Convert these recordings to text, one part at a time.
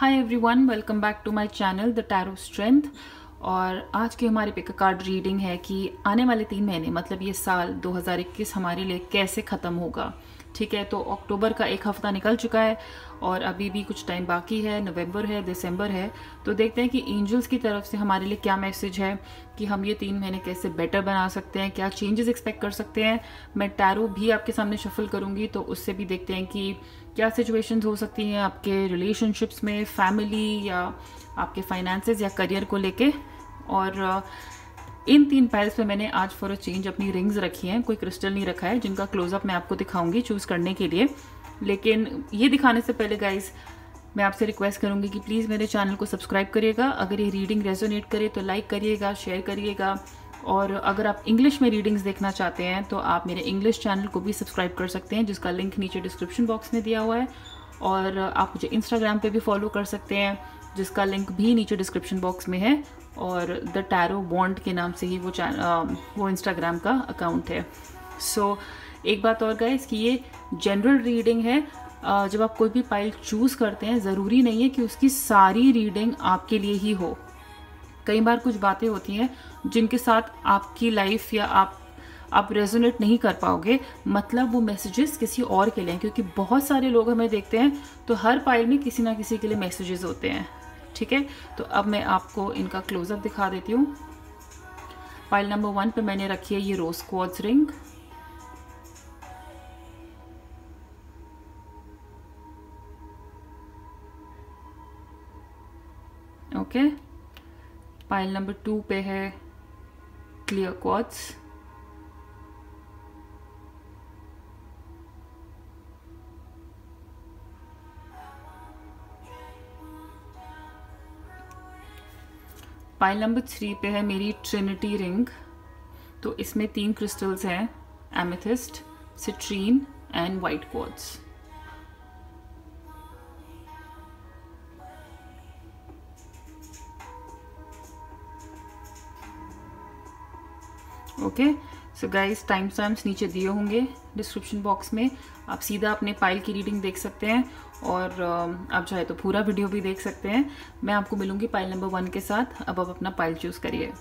Hi everyone, welcome back to my channel the Tarot Strength. और आज की हमारी पिक कार्ड रीडिंग है कि आने वाले 3 महीने मतलब ये साल 2021 हमारे लिए कैसे ख़त्म होगा। ठीक है, तो अक्टूबर का एक हफ्ता निकल चुका है और अभी भी कुछ टाइम बाकी है। नवंबर है, दिसंबर है, तो देखते हैं कि एंजल्स की तरफ से हमारे लिए क्या मैसेज है कि हम ये 3 महीने कैसे बेटर बना सकते हैं, क्या चेंजेस एक्सपेक्ट कर सकते हैं। मैं टैरो भी आपके सामने शफल करूंगी तो उससे भी देखते हैं कि क्या सिचुएशंस हो सकती हैं आपके रिलेशनशिप्स में, फैमिली या आपके फाइनेंसेस या करियर को लेके। और इन 3 पाइल्स पे मैंने आज फॉर अ चेंज अपनी रिंग्स रखी हैं, कोई क्रिस्टल नहीं रखा है, जिनका क्लोजअप मैं आपको दिखाऊंगी चूज करने के लिए। लेकिन ये दिखाने से पहले गाइज मैं आपसे रिक्वेस्ट करूंगी कि प्लीज़ मेरे चैनल को सब्सक्राइब करिएगा। अगर ये रीडिंग रेजोनेट करे तो लाइक करिएगा, शेयर करिएगा। और अगर आप इंग्लिश में रीडिंग्स देखना चाहते हैं तो आप मेरे इंग्लिश चैनल को भी सब्सक्राइब कर सकते हैं, जिसका लिंक नीचे डिस्क्रिप्शन बॉक्स में दिया हुआ है। और आप मुझे इंस्टाग्राम पे भी फॉलो कर सकते हैं, जिसका लिंक भी नीचे डिस्क्रिप्शन बॉक्स में है। और द टैरो बॉन्ड के नाम से ही वो इंस्टाग्राम का अकाउंट है। सो एक बात और गाइस कि ये जनरल रीडिंग है। जब आप कोई भी पाइल चूज़ करते हैं ज़रूरी नहीं है कि उसकी सारी रीडिंग आपके लिए ही हो। कई बार कुछ बातें होती हैं जिनके साथ आपकी लाइफ या आप रेजोनेट नहीं कर पाओगे, मतलब वो मैसेजेस किसी और के लिए हैं, क्योंकि बहुत सारे लोग हमें देखते हैं तो हर पाइल में किसी ना किसी के लिए मैसेजेस होते हैं। ठीक है, तो अब मैं आपको इनका क्लोजअप दिखा देती हूँ। पाइल नंबर 1 पे मैंने रखी है ये rose quartz ring. Okay, pile number 2 पे है क्लियर क्वार्ट्ज। पाइल नंबर 3 पे है मेरी ट्रिनिटी रिंग। तो इसमें 3 क्रिस्टल्स हैं, amethyst, citrine and white quartz. Okay, so guys time stamps नीचे दिए होंगे डिस्क्रिप्शन बॉक्स में, आप सीधा अपने पाइल की रीडिंग देख सकते हैं। और आप चाहे तो पूरा वीडियो भी देख सकते हैं। मैं आपको मिलूंगी पाइल नंबर 1 के साथ। अब आप अपना पाइल चूज करिए।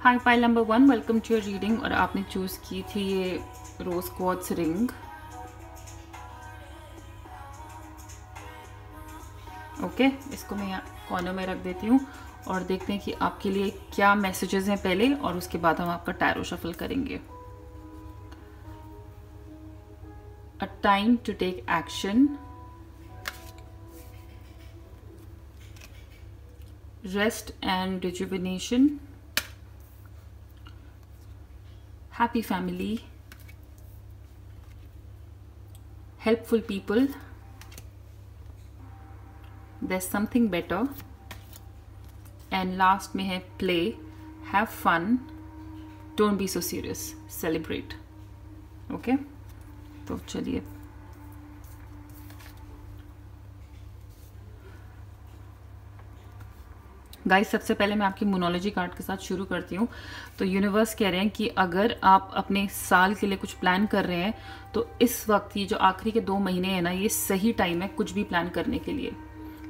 Hi pile number 1, welcome to your reading. और आपने चूज की थी ये रोज क्वार्ट्ज रिंग। ओके, इसको मैं यहाँ कॉर्नर में रख देती हूँ और देखते हैं कि आपके लिए क्या मैसेजेस हैं पहले, और उसके बाद हम आपका टैरो शफल करेंगे। A time to take action, rest and rejuvenation, happy family, helpful people, there's something better, and last में है play, have fun, don't be so serious, celebrate। okay? तो चलिए गाइस, सबसे पहले मैं आपकी मोनोलॉजी कार्ड के साथ शुरू करती हूँ। तो यूनिवर्स कह रहे हैं कि अगर आप अपने साल के लिए कुछ प्लान कर रहे हैं तो इस वक्त ये जो आखिरी के 2 महीने हैं ना, ये सही टाइम है कुछ भी प्लान करने के लिए।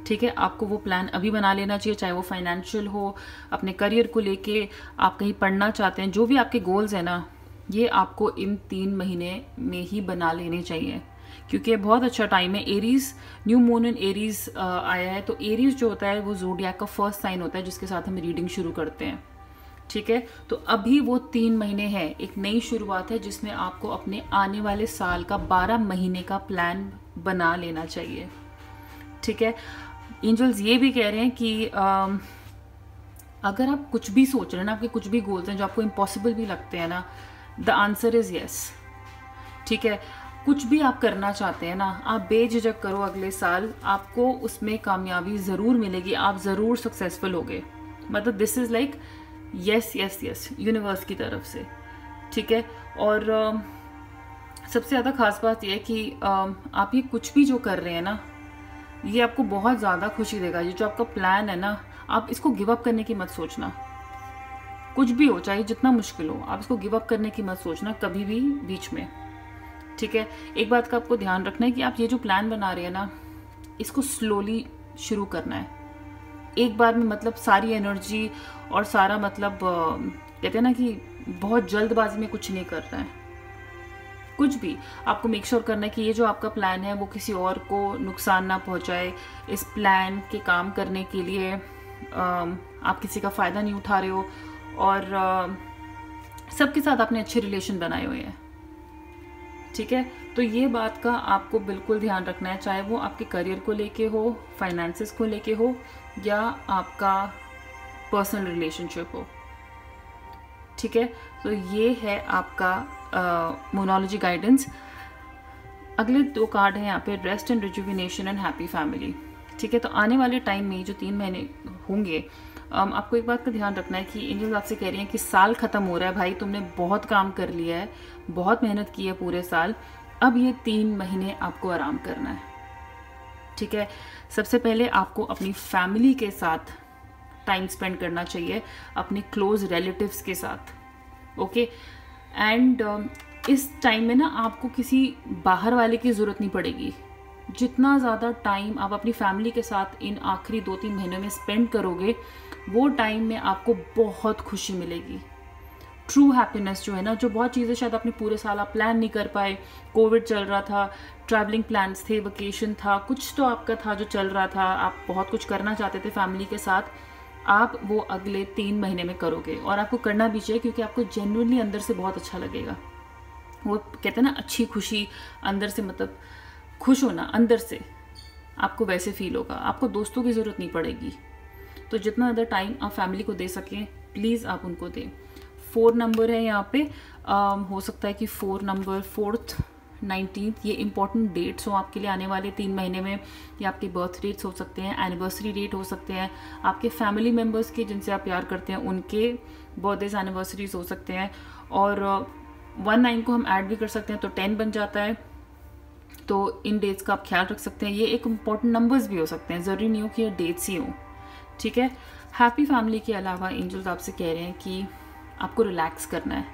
ठीक है, आपको वो प्लान अभी बना लेना चाहिए, चाहे वो फाइनेंशियल हो, अपने करियर को लेके, आप कहीं पढ़ना चाहते हैं, जो भी आपके गोल्स हैं ना, ये आपको इन 3 महीने में ही बना लेने चाहिए, क्योंकि ये बहुत अच्छा टाइम है। एरीज, न्यू मून इन एरीज आया है। तो एरीज जो होता है वो ज़ोडिएक का फर्स्ट साइन होता है जिसके साथ हम रीडिंग शुरू करते हैं। ठीक है, तो अभी वो 3 महीने हैं, एक नई शुरुआत है जिसमें आपको अपने आने वाले साल का 12 महीने का प्लान बना लेना चाहिए। ठीक है, एंजल्स ये भी कह रहे हैं कि अगर आप कुछ भी सोच रहे हैं ना, आपके कुछ भी गोल्स हैं जो आपको इम्पॉसिबल भी लगते हैं ना, द आंसर इज यस। ठीक है, कुछ भी आप करना चाहते हैं ना, आप बेझिझक करो, अगले साल आपको उसमें कामयाबी ज़रूर मिलेगी, आप ज़रूर सक्सेसफुल होगे। मतलब this is like yes yes yes universe की तरफ से। ठीक है, और सबसे ज़्यादा खास बात यह है कि आप ये कुछ भी जो कर रहे हैं ना, ये आपको बहुत ज़्यादा खुशी देगा। ये जो आपका प्लान है ना, आप इसको गिव अप करने की मत सोचना। कुछ भी हो, चाहे जितना मुश्किल हो, आप इसको गिव अप करने की मत सोचना कभी भी बीच में, ठीक है। एक बात का आपको ध्यान रखना है कि आप ये जो प्लान बना रहे हैं ना, इसको स्लोली शुरू करना है। एक बार में मतलब सारी एनर्जी और सारा मतलब कहते हैं ना कि बहुत जल्दबाजी में कुछ नहीं करना है। कुछ भी आपको मेक श्योर करना है कि ये जो आपका प्लान है वो किसी और को नुकसान ना पहुंचाए। इस प्लान के काम करने के लिए आप किसी का फ़ायदा नहीं उठा रहे हो, और सबके साथ आपने अच्छे रिलेशन बनाए हुए हैं, ठीक है। तो ये बात का आपको बिल्कुल ध्यान रखना है, चाहे वो आपके करियर को लेके हो, फाइनेंसेस को लेके हो, या आपका पर्सनल रिलेशनशिप हो, ठीक है। तो ये है आपका मोनोलॉजी गाइडेंस। अगले 2 कार्ड हैं यहाँ पे, rest and rejuvenation and happy family, ठीक है। तो आने वाले टाइम में जो 3 महीने होंगे, आपको एक बात का ध्यान रखना है कि एंजल्स आपसे कह रही हैं कि साल खत्म हो रहा है भाई, तुमने बहुत काम कर लिया है, बहुत मेहनत की है पूरे साल, अब ये 3 महीने आपको आराम करना है, ठीक है। सबसे पहले आपको अपनी फैमिली के साथ टाइम स्पेंड करना चाहिए, अपने क्लोज रिलेटिव्स के साथ, ओके। एंड इस टाइम में ना आपको किसी बाहर वाले की ज़रूरत नहीं पड़ेगी। जितना ज़्यादा टाइम आप अपनी फैमिली के साथ इन आखिरी 2-3 महीनों में स्पेंड करोगे, वो टाइम में आपको बहुत खुशी मिलेगी। ट्रू हैप्पीनेस जो है ना, जो बहुत चीज़ें शायद अपने पूरे साल आप प्लान नहीं कर पाए, कोविड चल रहा था, ट्रैवलिंग प्लान्स थे, वेकेशन था, कुछ तो आपका था जो चल रहा था, आप बहुत कुछ करना चाहते थे फैमिली के साथ, आप वो अगले 3 महीने में करोगे। और आपको करना भी चाहिए, क्योंकि आपको जेन्युइनली अंदर से बहुत अच्छा लगेगा। वो कहते हैं ना, अच्छी खुशी अंदर से, मतलब खुश होना अंदर से, आपको वैसे फील होगा। आपको दोस्तों की ज़रूरत नहीं पड़ेगी। तो जितना ज़्यादा टाइम आप फैमिली को दे सकें, प्लीज़ आप उनको दें। 4 नंबर है यहाँ पे, हो सकता है कि 4 नंबर 4th 19th ये इंपॉर्टेंट डेट्स हो आपके लिए आने वाले 3 महीने में। ये आपके बर्थ डेट्स हो सकते हैं, एनिवर्सरी डेट हो सकते हैं, आपके फैमिली मेम्बर्स के जिनसे आप प्यार करते हैं उनके बर्थडेज एनिवर्सरीज हो सकते हैं। और 19 को हम ऐड भी कर सकते हैं तो 10 बन जाता है। तो इन डेट्स का आप ख्याल रख सकते हैं। ये एक इम्पॉर्टेंट नंबर्स भी हो सकते हैं, ज़रूरी नहीं हो कि ये डेट्स ही हों, ठीक है। हैप्पी फैमिली के अलावा एंजल्स आपसे कह रहे हैं कि आपको रिलैक्स करना है।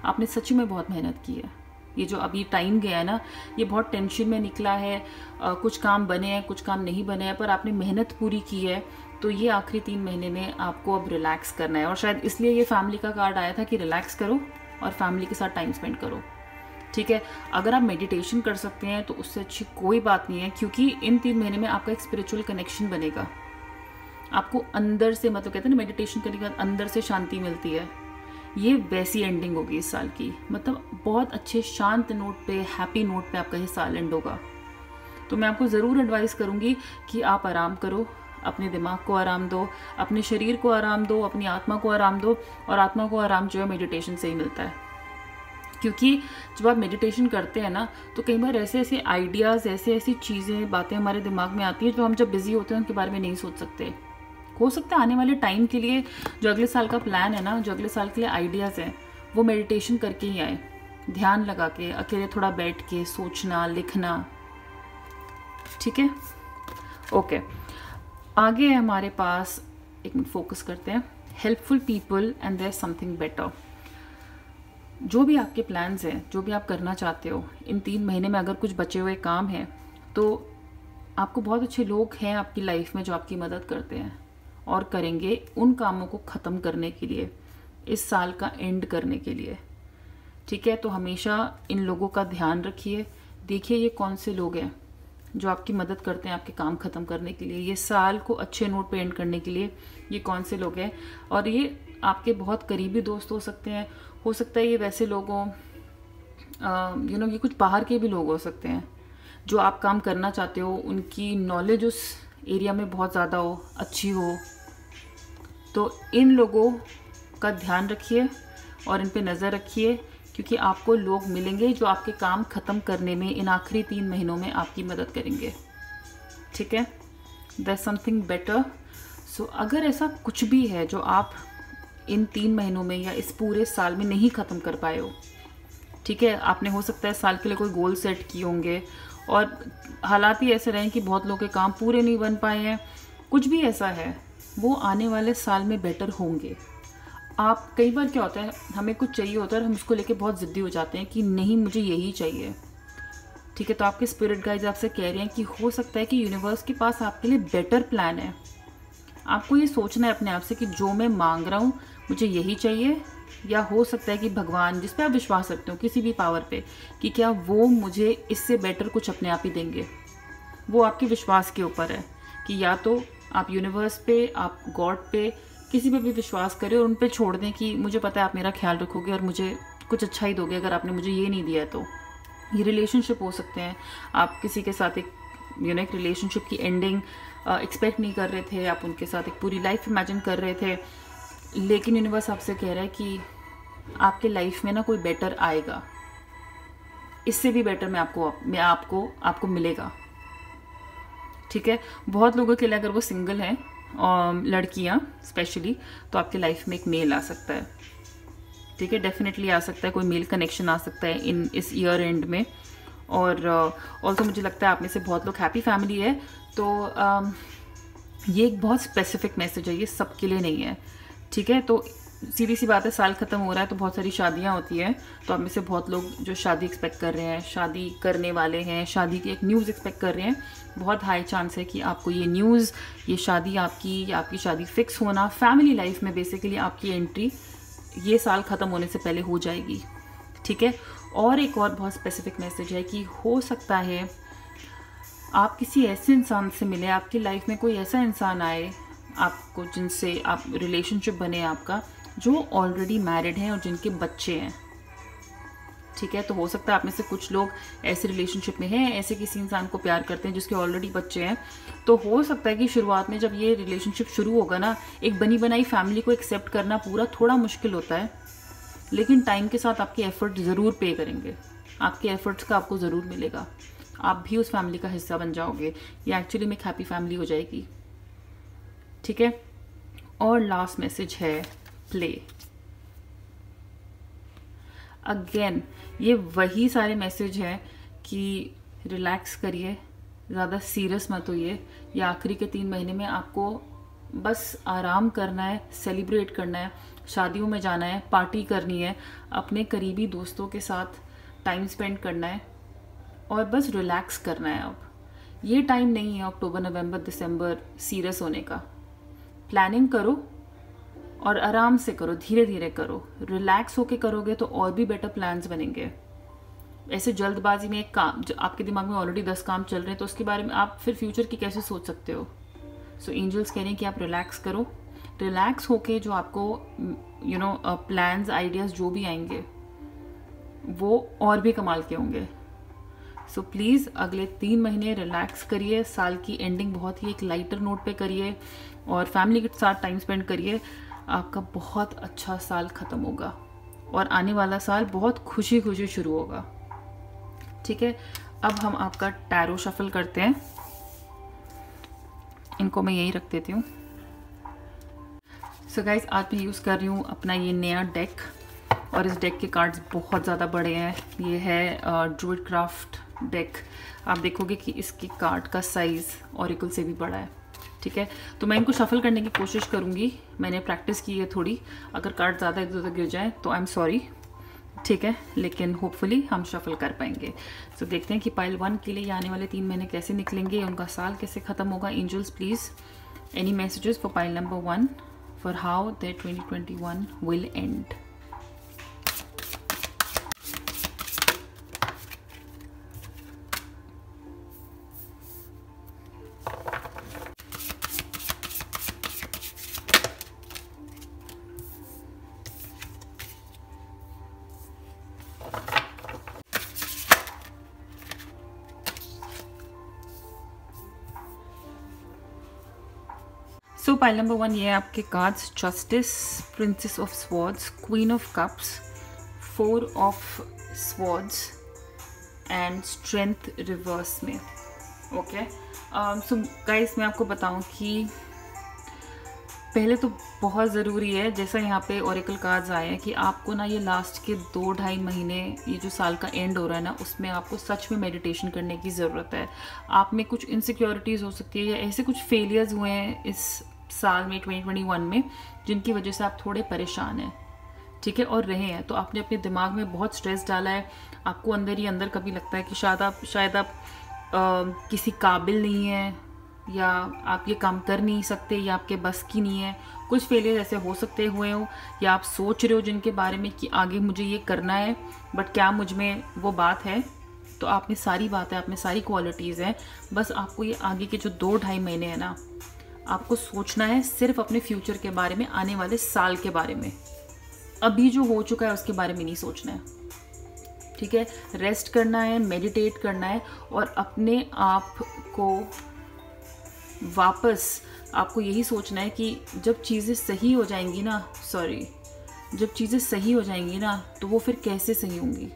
आपने सच्ची में बहुत मेहनत की है। ये जो अभी टाइम गया है ना, ये बहुत टेंशन में निकला है। कुछ काम बने हैं, कुछ काम नहीं बने हैं, पर आपने मेहनत पूरी की है। तो ये आखिरी 3 महीने में आपको अब रिलैक्स करना है। और शायद इसलिए ये फैमिली का कार्ड आया था कि रिलैक्स करो और फैमिली के साथ टाइम स्पेंड करो, ठीक है। अगर आप मेडिटेशन कर सकते हैं तो उससे अच्छी कोई बात नहीं है, क्योंकि इन 3 महीने में आपका एक स्पिरिचुअल कनेक्शन बनेगा। आपको अंदर से, मतलब कहते हैं ना, मेडिटेशन करने के बाद अंदर से शांति मिलती है। ये वैसी एंडिंग होगी इस साल की, मतलब बहुत अच्छे शांत नोट पे, हैप्पी नोट पे आपका ये साल एंड होगा। तो मैं आपको ज़रूर एडवाइस करूँगी कि आप आराम करो, अपने दिमाग को आराम दो, अपने शरीर को आराम दो, अपनी आत्मा को आराम दो। और आत्मा को आराम जो है मेडिटेशन से ही मिलता है, क्योंकि जब आप मेडिटेशन करते हैं ना, तो कई बार ऐसे ऐसे आइडियाज़, ऐसे ऐसी चीज़ें, बातें हमारे दिमाग में आती हैं जो हम जब बिजी होते हैं उनके बारे में नहीं सोच सकते। हो सकता है आने वाले टाइम के लिए, जो अगले साल का प्लान है ना, जो अगले साल के लिए आइडियाज़ हैं, वो मेडिटेशन करके ही आए, ध्यान लगा के, अकेले थोड़ा बैठ के सोचना, लिखना, ठीक है। ओके, आगे है हमारे पास, एक मिनट फोकस करते हैं, helpful people and there something better. जो भी आपके प्लान्स हैं, जो भी आप करना चाहते हो, इन 3 महीने में अगर कुछ बचे हुए काम हैं, तो आपको बहुत अच्छे लोग हैं आपकी लाइफ में जो आपकी मदद करते हैं और करेंगे उन कामों को ख़त्म करने के लिए, इस साल का एंड करने के लिए, ठीक है। तो हमेशा इन लोगों का ध्यान रखिए। देखिए ये कौन से लोग हैं जो आपकी मदद करते हैं आपके काम ख़त्म करने के लिए, ये साल को अच्छे नोट पे एंड करने के लिए, ये कौन से लोग हैं। और ये आपके बहुत करीबी दोस्त हो सकते हैं, हो सकता है ये वैसे लोग हों, ये कुछ बाहर के भी लोग हो सकते हैं जो आप काम करना चाहते हो, उनकी नॉलेज उस एरिया में बहुत ज़्यादा हो, अच्छी हो। तो इन लोगों का ध्यान रखिए और इन पे नज़र रखिए, क्योंकि आपको लोग मिलेंगे जो आपके काम ख़त्म करने में इन आखिरी 3 महीनों में आपकी मदद करेंगे, ठीक है। There something better. सो अगर ऐसा कुछ भी है जो आप इन 3 महीनों में या इस पूरे साल में नहीं ख़त्म कर पाए हो, ठीक है, आपने हो सकता है साल के लिए कोई गोल सेट किए होंगे और हालात ही ऐसे रहे कि बहुत लोगों के काम पूरे नहीं बन पाए हैं, कुछ भी ऐसा है, वो आने वाले साल में बेटर होंगे। आप कई बार क्या होता है, हमें कुछ चाहिए होता है और हम उसको लेके बहुत ज़िद्दी हो जाते हैं कि नहीं मुझे यही चाहिए, ठीक है। तो आपके स्पिरिट गाइड्स आपसे कह रहे हैं कि हो सकता है कि यूनिवर्स के पास आपके लिए बेटर प्लान है। आपको ये सोचना है अपने आप से कि जो मैं मांग रहा हूँ मुझे यही चाहिए, या हो सकता है कि भगवान, जिस पे आप विश्वास रखते हो, किसी भी पावर पे, कि क्या वो मुझे इससे बेटर कुछ अपने आप ही देंगे। वो आपके विश्वास के ऊपर है कि या तो आप यूनिवर्स पे, आप गॉड पे, किसी पे भी विश्वास करें और उन पे छोड़ दें कि मुझे पता है आप मेरा ख्याल रखोगे और मुझे कुछ अच्छा ही दोगे अगर आपने मुझे ये नहीं दिया है। तो ये रिलेशनशिप हो सकते हैं, आप किसी के साथ एक एक रिलेशनशिप की एंडिंग एक्सपेक्ट नहीं कर रहे थे, आप उनके साथ एक पूरी लाइफ इमेजिन कर रहे थे, लेकिन यूनिवर्स आपसे कह रहा है कि आपके लाइफ में ना कोई बेटर आएगा, इससे भी बेटर मैं आपको मिलेगा, ठीक है। बहुत लोगों के लिए अगर वो सिंगल हैं, लड़कियां स्पेशली, तो आपके लाइफ में एक मेल आ सकता है, ठीक है, डेफिनेटली आ सकता है, कोई मेल कनेक्शन आ सकता है इस ईयर एंड में। और ऑल्सो मुझे लगता है आप में से बहुत लोग हैप्पी फैमिली है, तो ये एक बहुत स्पेसिफिक मैसेज है, ये सबके लिए नहीं है, ठीक है। तो सीधी सी बात है, साल ख़त्म हो रहा है तो बहुत सारी शादियां होती हैं, तो आप में से बहुत लोग जो शादी एक्सपेक्ट कर रहे हैं, शादी करने वाले हैं, शादी की एक न्यूज़ एक्सपेक्ट कर रहे हैं, बहुत हाई चांस है कि आपको ये न्यूज़, ये शादी आपकी शादी फिक्स होना, फैमिली लाइफ में बेसिकली आपकी एंट्री ये साल ख़त्म होने से पहले हो जाएगी, ठीक है। और एक और बहुत स्पेसिफिक मैसेज है कि हो सकता है आप किसी ऐसे इंसान से मिले, आपकी लाइफ में कोई ऐसा इंसान आए आपको, जिनसे आप रिलेशनशिप बने आपका, जो ऑलरेडी मैरिड हैं और जिनके बच्चे हैं, ठीक है। तो हो सकता है आप में से कुछ लोग ऐसे रिलेशनशिप में हैं, ऐसे किसी इंसान को प्यार करते हैं जिसके ऑलरेडी बच्चे हैं। तो हो सकता है कि शुरुआत में जब ये रिलेशनशिप शुरू होगा ना, एक बनी बनाई फैमिली को एक्सेप्ट करना पूरा थोड़ा मुश्किल होता है, लेकिन टाइम के साथ आपके एफर्ट ज़रूर पे करेंगे, आपके एफर्ट्स का आपको ज़रूर मिलेगा, आप भी उस फैमिली का हिस्सा बन जाओगे, ये एक्चुअली में एक हैप्पी फैमिली हो जाएगी, ठीक है। और लास्ट मैसेज है प्ले। अगेन ये वही सारे मैसेज हैं कि रिलैक्स करिए, ज़्यादा सीरियस मत होइए, ये आखिरी के 3 महीने में आपको बस आराम करना है, सेलिब्रेट करना है, शादियों में जाना है, पार्टी करनी है, अपने करीबी दोस्तों के साथ टाइम स्पेंड करना है और बस रिलैक्स करना है। अब ये टाइम नहीं है अक्टूबर, नवंबर, दिसंबर सीरियस होने का। प्लानिंग करो और आराम से करो, धीरे धीरे करो, रिलैक्स होके करोगे तो और भी बेटर प्लान्स बनेंगे। ऐसे जल्दबाजी में एक काम, जो आपके दिमाग में ऑलरेडी 10 काम चल रहे हैं, तो उसके बारे में आप फिर फ्यूचर की कैसे सोच सकते हो। सो एंजल्स कह रहे हैं कि आप रिलैक्स करो, रिलैक्स होके जो आपको प्लान्स, आइडियाज़ जो भी आएंगे वो और भी कमाल के होंगे। सो प्लीज़ अगले 3 महीने रिलैक्स करिए, साल की एंडिंग बहुत ही एक लाइटर नोट पे करिए और फैमिली के साथ टाइम स्पेंड करिए। आपका बहुत अच्छा साल ख़त्म होगा और आने वाला साल बहुत खुशी खुशी शुरू होगा, ठीक है। अब हम आपका टैरो शफल करते हैं, इनको मैं यही रख देती हूँ। सो गाइस, आज मैं यूज़ कर रही हूँ अपना ये नया डेक और इस डेक के कार्ड्स बहुत ज़्यादा बड़े हैं। ये है ड्रूइड क्राफ्ट डेक। आप देखोगे कि इसकी कार्ड का साइज़ ऑरिकल से भी बड़ा है, ठीक है। तो मैं इनको शफल करने की कोशिश करूँगी, मैंने प्रैक्टिस की है थोड़ी, अगर कार्ड ज़्यादा इधर उधर गिर जाए तो आई एम सॉरी, ठीक है, लेकिन होपफुली हम शफल कर पाएंगे। सो देखते हैं कि पाइल 1 के लिए आने वाले 3 महीने कैसे निकलेंगे, उनका साल कैसे ख़त्म होगा। Angels please any messages for pile number 1 for how the 2021 will end. So pile number 1 ये है आपके cards, justice, princess of swords, queen of cups, 4 of swords and strength reverse में, ओके। सो गाइस, मैं आपको बताऊं कि पहले तो बहुत ज़रूरी है, जैसा यहाँ पे ओरेकल कार्ड्स आए हैं, कि आपको ना ये लास्ट के 2-2.5 महीने, ये जो साल का एंड हो रहा है ना, उसमें आपको सच में मेडिटेशन करने की ज़रूरत है। आप में कुछ इनसिक्योरिटीज़ हो सकती है या ऐसे कुछ फेलियर्स हुए हैं इस साल में 2021 में, जिनकी वजह से आप थोड़े परेशान हैं, ठीक है, और रहे हैं। तो आपने अपने दिमाग में बहुत स्ट्रेस डाला है, आपको अंदर ही अंदर कभी लगता है कि शायद आप किसी काबिल नहीं है, या आप ये काम कर नहीं सकते, या आपके बस की नहीं है। कुछ फेलियर ऐसे हो सकते हुए हो, या आप सोच रहे हो जिनके बारे में कि आगे मुझे ये करना है, बट क्या मुझ में वो बात है। तो आप में सारी बात है, आप में सारी क्वालिटीज़ हैं, बस आपको ये आगे के जो 2-2.5 महीने हैं ना, आपको सोचना है सिर्फ अपने फ्यूचर के बारे में, आने वाले साल के बारे में। अभी जो हो चुका है उसके बारे में नहीं सोचना है, ठीक है। रेस्ट करना है, मेडिटेट करना है, और अपने आप को वापस आपको यही सोचना है कि जब चीज़ें सही हो जाएंगी ना, जब चीज़ें सही हो जाएंगी ना, तो वो फिर कैसे सही होंगी,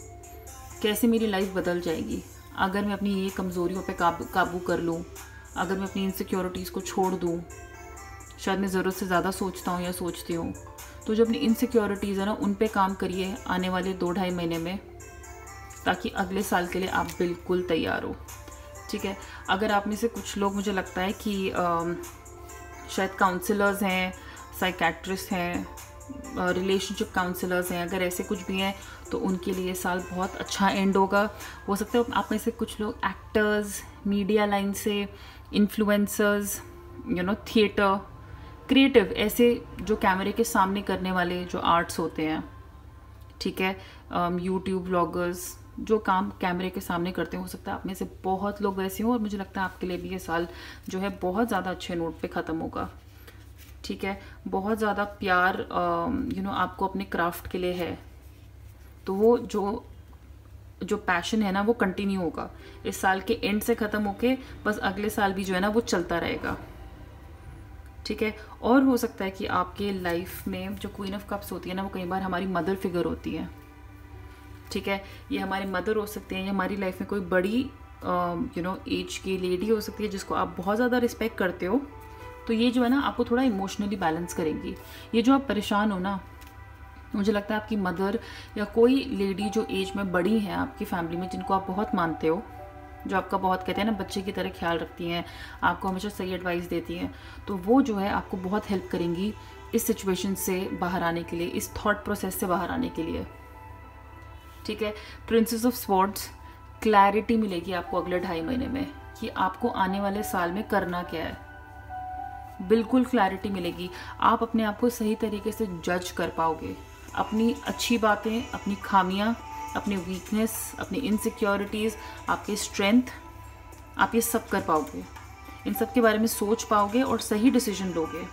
कैसे मेरी लाइफ बदल जाएगी अगर मैं अपनी ये कमज़ोरियों पे काबू कर लूँ, अगर मैं अपनी इनसिक्योरिटीज़ को छोड़ दूँ। शायद मैं ज़रूरत से ज़्यादा सोचता हूँ या सोचती हूँ। तो जो अपनी इनसिक्योरिटीज़ है ना, उन पे काम करिए आने वाले 2-2.5 महीने में, ताकि अगले साल के लिए आप बिल्कुल तैयार हो, ठीक है। अगर आप में से कुछ लोग, मुझे लगता है कि शायद काउंसलर्स हैं, साइकेट्रिस्ट हैं, रिलेशनशिप काउंसलर्स हैं, अगर ऐसे कुछ भी हैं तो उनके लिए साल बहुत अच्छा एंड होगा। हो सकता है आप में से कुछ लोग एक्टर्स, मीडिया लाइन से, इन्फ्लुएंसर्स, थिएटर, क्रिएटिव, ऐसे जो कैमरे के सामने करने वाले जो आर्ट्स होते हैं, ठीक है, यूट्यूब व्लॉगर्स, जो काम कैमरे के सामने करते हैं, हो सकता है आप में से बहुत लोग वैसे हों, और मुझे लगता है आपके लिए भी ये साल जो है बहुत ज़्यादा अच्छे नोट पे ख़त्म होगा, ठीक है। बहुत ज़्यादा प्यार आपको अपने क्राफ्ट के लिए है, तो वो जो पैशन है ना, वो कंटिन्यू होगा इस साल के एंड से ख़त्म होके, बस अगले साल भी जो है ना वो चलता रहेगा, ठीक है। और हो सकता है कि आपके लाइफ में जो क्वीन ऑफ कप्स होती है ना, वो कई बार हमारी मदर फिगर होती है, ठीक है। ये हमारी मदर हो सकती है, या हमारी लाइफ में कोई बड़ी एज की लेडी हो सकती है जिसको आप बहुत ज़्यादा रिस्पेक्ट करते हो। तो ये जो है ना, आपको थोड़ा इमोशनली बैलेंस करेंगी। ये जो आप परेशान हो ना, मुझे लगता है आपकी मदर या कोई लेडी जो एज में बड़ी है आपकी फैमिली में, जिनको आप बहुत मानते हो, जो आपका बहुत, कहते हैं ना, बच्चे की तरह ख्याल रखती हैं, आपको हमेशा सही एडवाइस देती हैं, तो वो जो है आपको बहुत हेल्प करेंगी इस सिचुएशन से बाहर आने के लिए, इस थॉट प्रोसेस से बाहर आने के लिए, ठीक है। प्रिंसेस ऑफ स्वॉर्ड्स, क्लैरिटी मिलेगी आपको अगले 2.5 महीने में कि आपको आने वाले साल में करना क्या है। बिल्कुल क्लैरिटी मिलेगी, आप अपने आप को सही तरीके से जज कर पाओगे, अपनी अच्छी बातें, अपनी खामियां, अपनी वीकनेस, अपनी इनसिक्योरिटीज़, आपके स्ट्रेंथ, आप ये सब कर पाओगे, इन सब के बारे में सोच पाओगे और सही डिसीजन लोगे।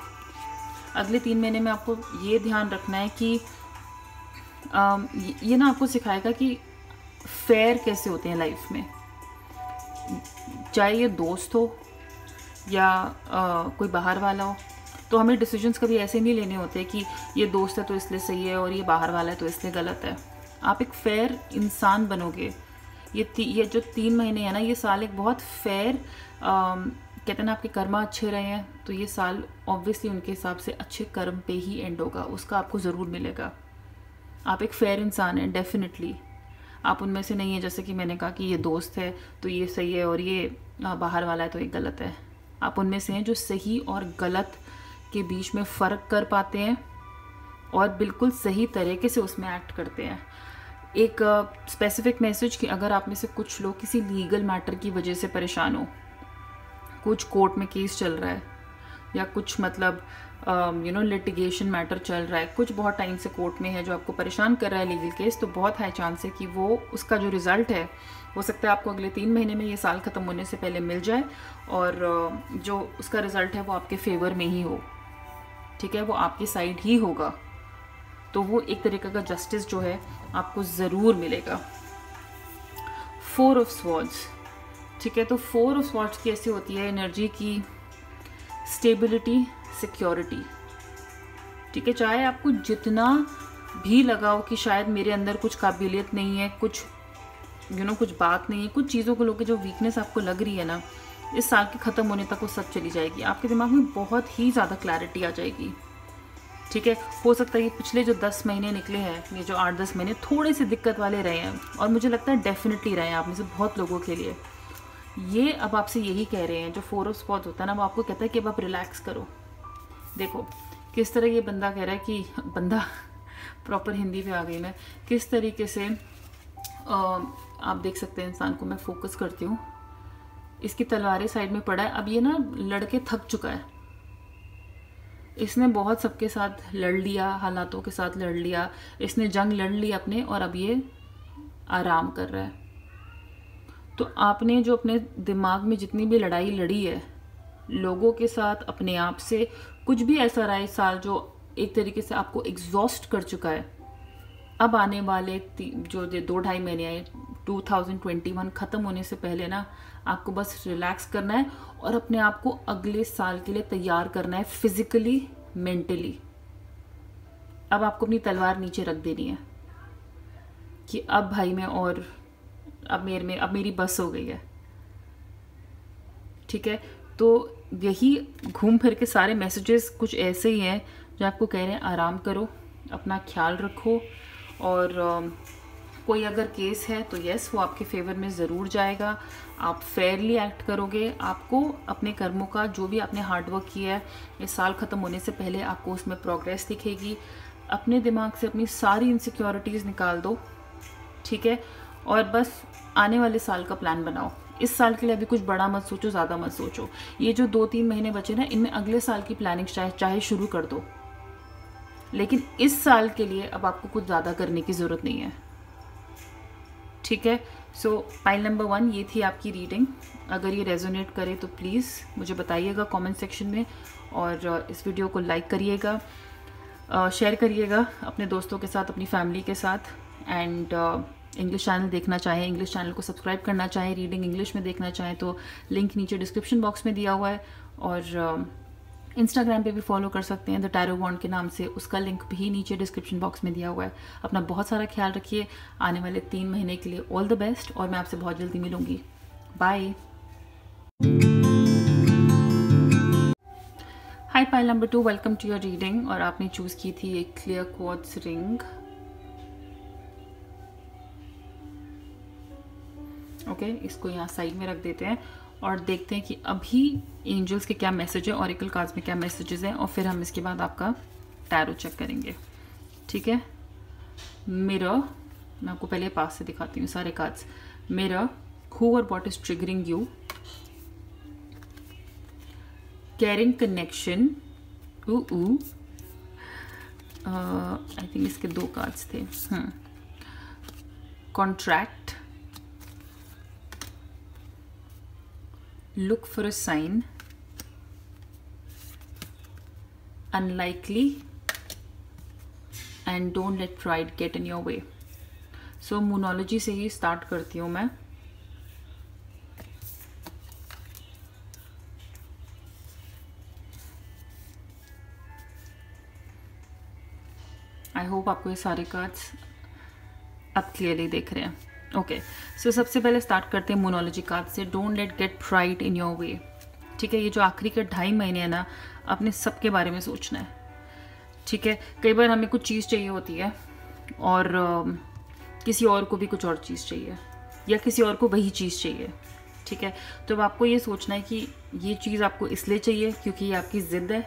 अगले 3 महीने में आपको ये ध्यान रखना है कि ये ना आपको सिखाएगा कि फेयर कैसे होते हैं लाइफ में, चाहे ये दोस्त हो या कोई बाहर वाला हो। तो हमें डिसीजंस कभी ऐसे नहीं लेने होते कि ये दोस्त है तो इसलिए सही है और ये बाहर वाला है तो इसलिए गलत है। आप एक फेयर इंसान बनोगे। ये जो 3 महीने हैं ना, ये साल एक बहुत फेयर, कहते हैं ना, आपके कर्मा अच्छे रहे हैं तो ये साल ऑब्वियसली उनके हिसाब से अच्छे कर्म पे ही एंड होगा, उसका आपको ज़रूर मिलेगा। आप एक फेयर इंसान हैं डेफिनेटली, आप उनमें से नहीं है जैसे कि मैंने कहा कि ये दोस्त है तो ये सही है और ये बाहर वाला है तो ये गलत है। आप उनमें से हैं जो सही और गलत के बीच में फ़र्क कर पाते हैं और बिल्कुल सही तरीके से उसमें एक्ट करते हैं। एक स्पेसिफिक मैसेज कि अगर आप में से कुछ लोग किसी लीगल मैटर की वजह से परेशान हो, कुछ कोर्ट में केस चल रहा है या कुछ मतलब लिटिगेशन मैटर चल रहा है, कुछ बहुत टाइम से कोर्ट में है जो आपको परेशान कर रहा है लीगल केस, तो बहुत हाई चांस है कि वो उसका जो रिज़ल्ट है हो सकता है आपको अगले 3 महीने में, ये साल ख़त्म होने से पहले मिल जाए और जो उसका रिज़ल्ट है वो आपके फेवर में ही हो, ठीक है, वो आपकी साइड ही होगा। तो वो एक तरीके का जस्टिस जो है आपको ज़रूर मिलेगा। 4 ऑफ स्वॉर्ड्स, ठीक है, तो 4 ऑफ स्वॉर्ड्स की ऐसी होती है एनर्जी की स्टेबिलिटी, सिक्योरिटी, ठीक है। चाहे आपको जितना भी लगाओ कि शायद मेरे अंदर कुछ काबिलियत नहीं है, कुछ कुछ बात नहीं है, कुछ चीज़ों को लेकर जो वीकनेस आपको लग रही है ना, इस साल के ख़त्म होने तक वो सब चली जाएगी। आपके दिमाग में बहुत ही ज़्यादा क्लैरिटी आ जाएगी। ठीक है, हो सकता है ये पिछले जो 10 महीने निकले हैं, ये जो 8-10 महीने थोड़े से दिक्कत वाले रहे हैं, और मुझे लगता है डेफिनेटली रहे हैं आप में से बहुत लोगों के लिए। ये अब आपसे यही कह रहे हैं, जो 4 ऑफ स्पॉट्स होता है ना, वो आपको कहता है कि अब आप रिलैक्स करो। देखो किस तरह ये बंदा कह रहा है कि बंदा प्रॉपर हिंदी में आ गई मैं, किस तरीके से आप देख सकते हैं इंसान को। मैं फोकस करती हूँ, इसकी तलवारें साइड में पड़ा है। अब ये ना लड़के थक चुका है, इसने बहुत सबके साथ लड़ लिया, हालातों के साथ लड़ लिया, इसने जंग लड़ ली अपने, और अब ये आराम कर रहा है। तो आपने जो अपने दिमाग में जितनी भी लड़ाई लड़ी है लोगों के साथ, अपने आप से, कुछ भी ऐसा रहा इस साल जो एक तरीके से आपको एग्जॉस्ट कर चुका है, अब आने वाले जो 2-2.5 महीने आए 2021 ख़त्म होने से पहले ना, आपको बस रिलैक्स करना है और अपने आप को अगले साल के लिए तैयार करना है, फिजिकली, मेंटली। अब आपको अपनी तलवार नीचे रख देनी है कि अब भाई मैं, और अब मेरी बस हो गई है। ठीक है, तो यही घूम फिर के सारे मैसेजेस कुछ ऐसे ही हैं जो आपको कह रहे हैं आराम करो, अपना ख्याल रखो, और कोई अगर केस है तो यस वो आपके फेवर में ज़रूर जाएगा। आप फेयरली एक्ट करोगे, आपको अपने कर्मों का जो भी आपने हार्डवर्क किया है इस साल ख़त्म होने से पहले आपको उसमें प्रोग्रेस दिखेगी। अपने दिमाग से अपनी सारी इनसिक्योरिटीज़ निकाल दो। ठीक है, और बस आने वाले साल का प्लान बनाओ। इस साल के लिए अभी कुछ बड़ा मत सोचो, ज़्यादा मत सोचो। ये जो 2-3 महीने बचे ना, इनमें अगले साल की प्लानिंग चाहे शुरू कर दो, लेकिन इस साल के लिए अब आपको कुछ ज़्यादा करने की ज़रूरत नहीं है। ठीक है, सो पाइल नंबर 1 ये थी आपकी रीडिंग। अगर ये रेजोनेट करे तो प्लीज़ मुझे बताइएगा कमेंट सेक्शन में, और इस वीडियो को लाइक करिएगा, शेयर करिएगा अपने दोस्तों के साथ, अपनी फैमिली के साथ। एंड इंग्लिश चैनल देखना चाहें, इंग्लिश चैनल को सब्सक्राइब करना चाहें, रीडिंग इंग्लिश में देखना चाहें तो लिंक नीचे डिस्क्रिप्शन बॉक्स में दिया हुआ है, और इंस्टाग्राम पे भी फॉलो कर सकते हैं द टैरो वॉन्ड के नाम से, उसका लिंक भी नीचे डिस्क्रिप्शन बॉक्स में दिया हुआ है। अपना बहुत सारा ख्याल रखिए। आने वाले 3 महीने के लिए ऑल द बेस्ट, और मैं आपसे बहुत जल्दी मिलूंगी। Bye. Hi pile number 2, welcome to your reading. और आपने चूज़ की थी एक क्लियर क्वार्ट्ज रिंग। ओके, इसको यहाँ साइड में रख देते हैं और देखते हैं कि अभी एंजल्स के क्या मैसेज है, ऑरिकल कार्ड्स में क्या मैसेजेस हैं, और फिर हम इसके बाद आपका टैरो चेक करेंगे। ठीक है, मिरर, मैं आपको पहले पास से दिखाती हूँ सारे कार्ड्स। मिरर, हु और what is triggering you, carrying connection, I think इसके 2 कार्ड्स थे। Contract, look for a sign, unlikely, and don't let pride get in your way. So moonology से ही स्टार्ट करती हूँ मैं। आई होप आपको ये सारे कार्ड्स अब क्लियरली दिख रहे हैं। ओके, सो सबसे पहले स्टार्ट करते हैं मोनोलॉजी कार्ड से। Don't let get pride in your way. ठीक है, ये जो आखिरी के 2.5 महीने हैं ना, अपने सबके बारे में सोचना है। ठीक है, कई बार हमें कुछ चीज़ चाहिए होती है और किसी और को भी कुछ और चीज़ चाहिए, या किसी और को वही चीज़ चाहिए। ठीक है, तो अब आपको ये सोचना है कि ये चीज़ आपको इसलिए चाहिए क्योंकि ये आपकी ज़िद है,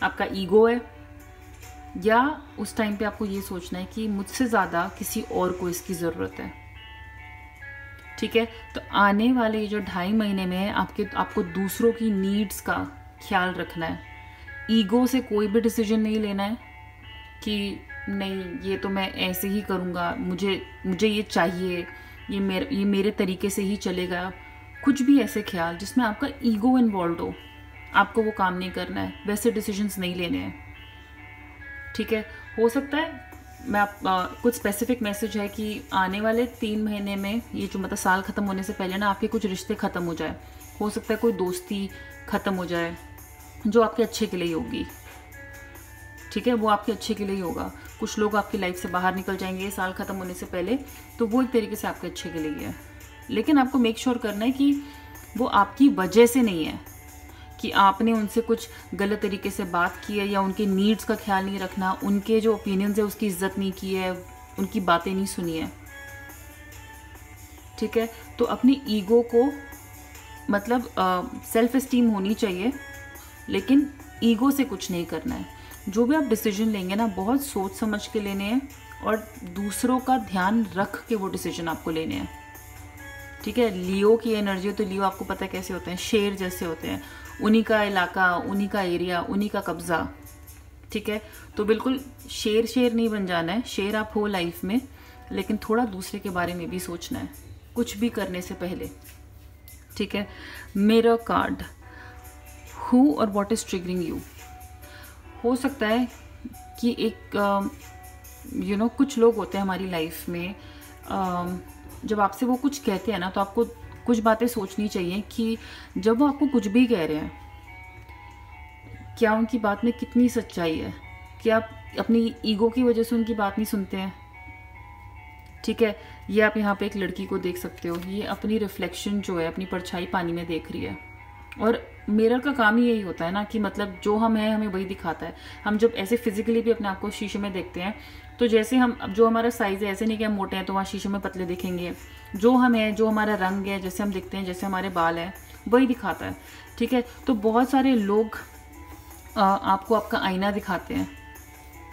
आपका ईगो है, या उस टाइम पे आपको ये सोचना है कि मुझसे ज़्यादा किसी और को इसकी ज़रूरत है। ठीक है, तो आने वाले जो 2.5 महीने में आपको दूसरों की नीड्स का ख्याल रखना है। ईगो से कोई भी डिसीजन नहीं लेना है कि नहीं ये तो मैं ऐसे ही करूँगा, मुझे ये चाहिए, ये मेरे तरीके से ही चलेगा। कुछ भी ऐसे ख्याल जिसमें आपका ईगो इन्वॉल्व हो, आपको वो काम नहीं करना है, वैसे डिसीजंस नहीं लेने हैं। ठीक है, हो सकता है मैं कुछ स्पेसिफिक मैसेज है कि आने वाले 3 महीने में, ये जो मतलब साल ख़त्म होने से पहले ना, आपके कुछ रिश्ते ख़त्म हो जाए। हो सकता है कोई दोस्ती ख़त्म हो जाए जो आपके अच्छे के लिए ही होगी। ठीक है, वो आपके अच्छे के लिए ही होगा। कुछ लोग आपकी लाइफ से बाहर निकल जाएंगे साल ख़त्म होने से पहले, तो वो एक तरीके से आपके अच्छे के लिए है। लेकिन आपको मेक श्योर करना है कि वो आपकी वजह से नहीं है कि आपने उनसे कुछ गलत तरीके से बात की है या उनके नीड्स का ख्याल नहीं रखना, उनके जो ओपिनियंस है उसकी इज्जत नहीं की है, उनकी बातें नहीं सुनी है। ठीक है, तो अपनी ईगो को मतलब सेल्फ एस्टीम होनी चाहिए, लेकिन ईगो से कुछ नहीं करना है। जो भी आप डिसीजन लेंगे ना, बहुत सोच समझ के लेने हैं और दूसरों का ध्यान रख के वो डिसीजन आपको लेने हैं। ठीक है, लियो की एनर्जी हो तो लियो आपको पता है कैसे होते हैं, शेर जैसे होते हैं, उन्हीं का इलाका, उन्हीं का एरिया, उन्हीं का कब्जा। ठीक है, तो बिल्कुल शेर नहीं बन जाना है। शेर आप हो लाइफ में, लेकिन थोड़ा दूसरे के बारे में भी सोचना है कुछ भी करने से पहले। ठीक है, मिरर कार्ड, हु और व्हाट इज ट्रिगरिंग यू। हो सकता है कि एक कुछ लोग होते हैं हमारी लाइफ में, जब आपसे वो कुछ कहते हैं ना, तो आपको कुछ बातें सोचनी चाहिए कि जब वो आपको कुछ भी कह रहे हैं, क्या उनकी बात में कितनी सच्चाई है, क्या आप अपनी ईगो की वजह से उनकी बात नहीं सुनते हैं। ठीक है, ये आप यहाँ पे एक लड़की को देख सकते हो, ये अपनी रिफ्लेक्शन जो है, अपनी परछाई पानी में देख रही है। और मिरर का काम ही यही होता है ना कि मतलब जो हम हैं हमें वही दिखाता है। हम जब ऐसे फिजिकली भी अपने आप को शीशे में देखते हैं, तो जैसे हम, अब जो हमारा साइज़ है, ऐसे नहीं कि हम मोटे हैं तो वहाँ शीशे में पतले दिखेंगे। जो हम हैं, जो हमारा रंग है, जैसे हम दिखते हैं, जैसे हमारे बाल हैं, वही दिखाता है। ठीक है, तो बहुत सारे लोग आपको आपका आईना दिखाते हैं।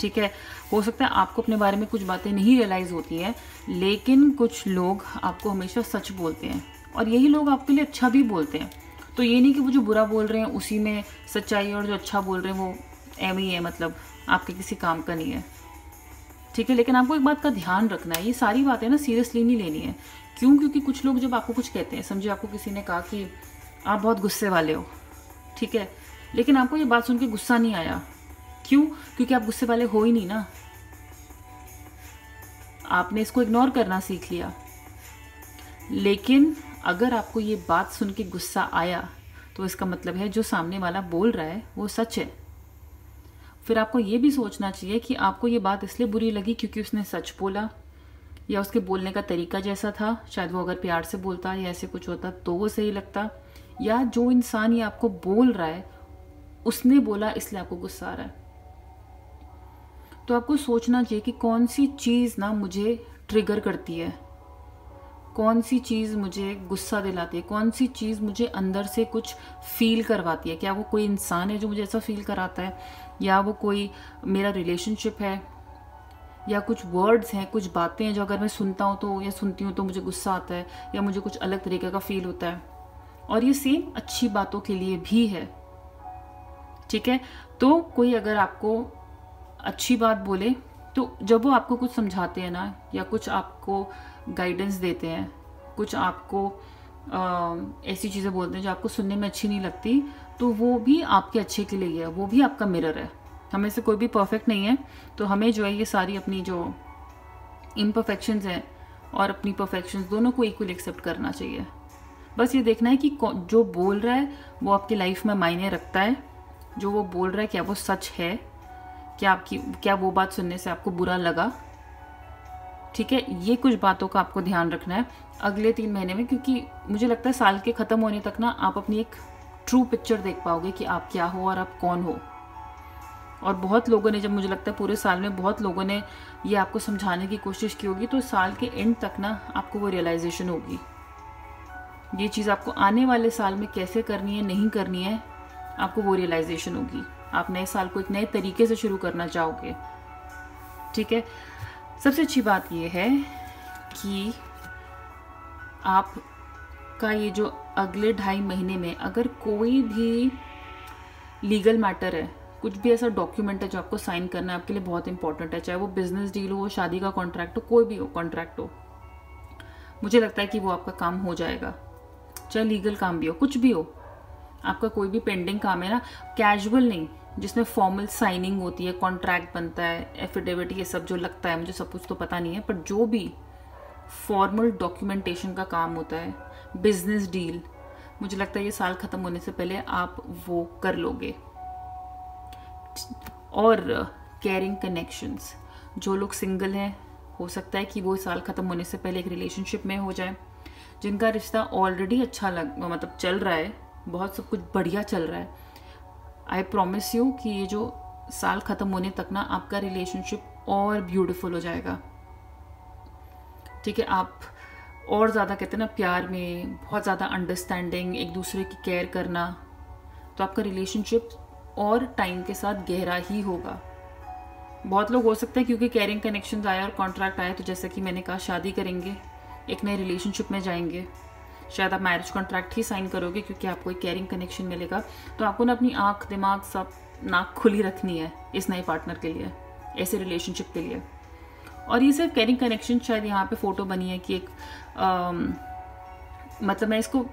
ठीक है, हो सकता है आपको अपने बारे में कुछ बातें नहीं रियलाइज़ होती हैं, लेकिन कुछ लोग आपको हमेशा सच बोलते हैं और यही लोग आपके लिए अच्छा भी बोलते हैं। तो ये नहीं कि वो जो बुरा बोल रहे हैं उसी में सच्चाई है और जो अच्छा बोल रहे हैं वो एम ही है, मतलब आपके किसी काम का नहीं है। ठीक है, लेकिन आपको एक बात का ध्यान रखना है, ये सारी बातें ना सीरियसली नहीं लेनी है। क्यों? क्योंकि कुछ लोग जब आपको कुछ कहते हैं, समझिए आपको किसी ने कहा कि आप बहुत गुस्से वाले हो, ठीक है, लेकिन आपको ये बात सुन के गुस्सा नहीं आया। क्यों? क्योंकि आप गुस्से वाले हो ही नहीं ना, आपने इसको इग्नोर करना सीख लिया। लेकिन अगर आपको ये बात सुन के गुस्सा आया, तो इसका मतलब है जो सामने वाला बोल रहा है वो सच है। फिर आपको ये भी सोचना चाहिए कि आपको ये बात इसलिए बुरी लगी क्योंकि उसने सच बोला, या उसके बोलने का तरीका जैसा था। शायद वो अगर प्यार से बोलता या ऐसे कुछ होता तो वो सही लगता, या जो इंसान ये आपको बोल रहा है उसने बोला इसलिए आपको गुस्सा आ रहा है। तो आपको सोचना चाहिए कि कौन सी चीज़ ना मुझे ट्रिगर करती है, कौन सी चीज़ मुझे गुस्सा दिलाती है, कौन सी चीज़ मुझे अंदर से कुछ फील करवाती है। क्या वो कोई इंसान है जो मुझे ऐसा फील कराता है, या वो कोई मेरा रिलेशनशिप है, या कुछ वर्ड्स हैं, कुछ बातें हैं जो अगर मैं सुनता हूँ तो या सुनती हूँ तो मुझे गुस्सा आता है या मुझे कुछ अलग तरीके का फील होता है। और ये सेम अच्छी बातों के लिए भी है। ठीक है, तो कोई अगर आपको अच्छी बात बोले, तो जब वो आपको कुछ समझाते हैं ना, या कुछ आपको गाइडेंस देते हैं, कुछ आपको ऐसी चीज़ें बोलते हैं जो आपको सुनने में अच्छी नहीं लगती, तो वो भी आपके अच्छे के लिए है, वो भी आपका मिरर है। हमें से कोई भी परफेक्ट नहीं है, तो हमें जो है ये सारी अपनी जो इम्परफेक्शंस हैं और अपनी परफेक्शंस दोनों को इक्वल एक्सेप्ट करना चाहिए। बस ये देखना है कि जो बोल रहा है वो आपकी लाइफ में मायने रखता है, जो वो बोल रहा है क्या वो सच है, क्या वो बात सुनने से आपको बुरा लगा। ठीक है, ये कुछ बातों का आपको ध्यान रखना है अगले 3 महीने में, क्योंकि मुझे लगता है साल के ख़त्म होने तक ना आप अपनी एक ट्रू पिक्चर देख पाओगे कि आप क्या हो और आप कौन हो। और बहुत लोगों ने, जब मुझे लगता है पूरे साल में बहुत लोगों ने ये आपको समझाने की कोशिश की होगी, तो साल के एंड तक ना आपको वो रियलाइजेशन होगी। ये चीज़ आपको आने वाले साल में कैसे करनी है, नहीं करनी है, आपको वो रियलाइजेशन होगी। आप नए साल को एक नए तरीके से शुरू करना चाहोगे। ठीक है, सबसे अच्छी बात यह है कि आपका ये जो अगले 2.5 महीने में अगर कोई भी लीगल मैटर है, कुछ भी ऐसा डॉक्यूमेंट है जो आपको साइन करना है, आपके लिए बहुत इंपॉर्टेंट है, चाहे वो बिजनेस डील हो, शादी का कॉन्ट्रैक्ट हो, कोई भी हो कॉन्ट्रैक्ट हो, मुझे लगता है कि वो आपका काम हो जाएगा। चाहे लीगल काम भी हो, कुछ भी हो, आपका कोई भी पेंडिंग काम है ना, कैजुअल नहीं, जिसमें फॉर्मल साइनिंग होती है, कॉन्ट्रैक्ट बनता है, एफिडेविट, ये सब जो लगता है, मुझे सब कुछ तो पता नहीं है, पर जो भी फॉर्मल डॉक्यूमेंटेशन का काम होता है, बिजनेस डील, मुझे लगता है ये साल ख़त्म होने से पहले आप वो कर लोगे। और केयरिंग कनेक्शंस, जो लोग सिंगल हैं, हो सकता है कि वो साल ख़त्म होने से पहले एक रिलेशनशिप में हो जाए। जिनका रिश्ता ऑलरेडी अच्छा मतलब चल रहा है, बहुत सब कुछ बढ़िया चल रहा है, आई प्रॉमिस यू कि ये जो साल ख़त्म होने तक ना आपका रिलेशनशिप और ब्यूटीफुल हो जाएगा। ठीक है, आप और ज़्यादा कहते हैं ना प्यार में, बहुत ज़्यादा अंडरस्टैंडिंग, एक दूसरे की केयर करना, तो आपका रिलेशनशिप और टाइम के साथ गहरा ही होगा। बहुत लोग हो सकते हैं क्योंकि केयरिंग कनेक्शंस आया और कॉन्ट्रैक्ट आया तो जैसे कि मैंने कहा शादी करेंगे, एक नए रिलेशनशिप में जाएंगे, शायद आप मैरिज कॉन्ट्रैक्ट ही साइन करोगे क्योंकि आपको एक केयरिंग कनेक्शन मिलेगा। तो आपको ना अपनी आँख, दिमाग, सब नाक खुली रखनी है इस नए पार्टनर के लिए, ऐसे रिलेशनशिप के लिए। और ये सिर्फ केयरिंग कनेक्शन, शायद यहाँ पे फोटो बनी है कि एक मतलब मैं इसको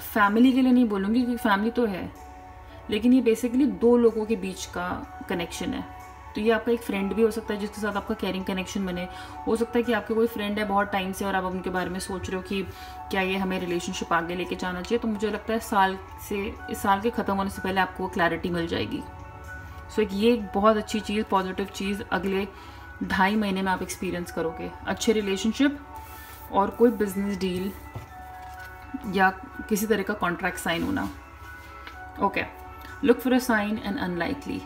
फैमिली के लिए नहीं बोलूँगी क्योंकि फैमिली तो है, लेकिन ये बेसिकली दो लोगों के बीच का कनेक्शन है। तो ये आपका एक फ्रेंड भी हो सकता है जिसके साथ आपका केयरिंग कनेक्शन बने। हो सकता है कि आपके कोई फ्रेंड है बहुत टाइम से और आप उनके बारे में सोच रहे हो कि क्या ये हमें रिलेशनशिप आगे लेके जाना चाहिए। तो मुझे लगता है इस साल के ख़त्म होने से पहले आपको क्लैरिटी मिल जाएगी। सो ये एक बहुत अच्छी चीज़, पॉजिटिव चीज़ अगले 2.5 महीने में आप एक्सपीरियंस करोगे। अच्छे रिलेशनशिप और कोई बिजनेस डील या किसी तरह का कॉन्ट्रैक्ट साइन होना। Okay, look for a sign and unlikely.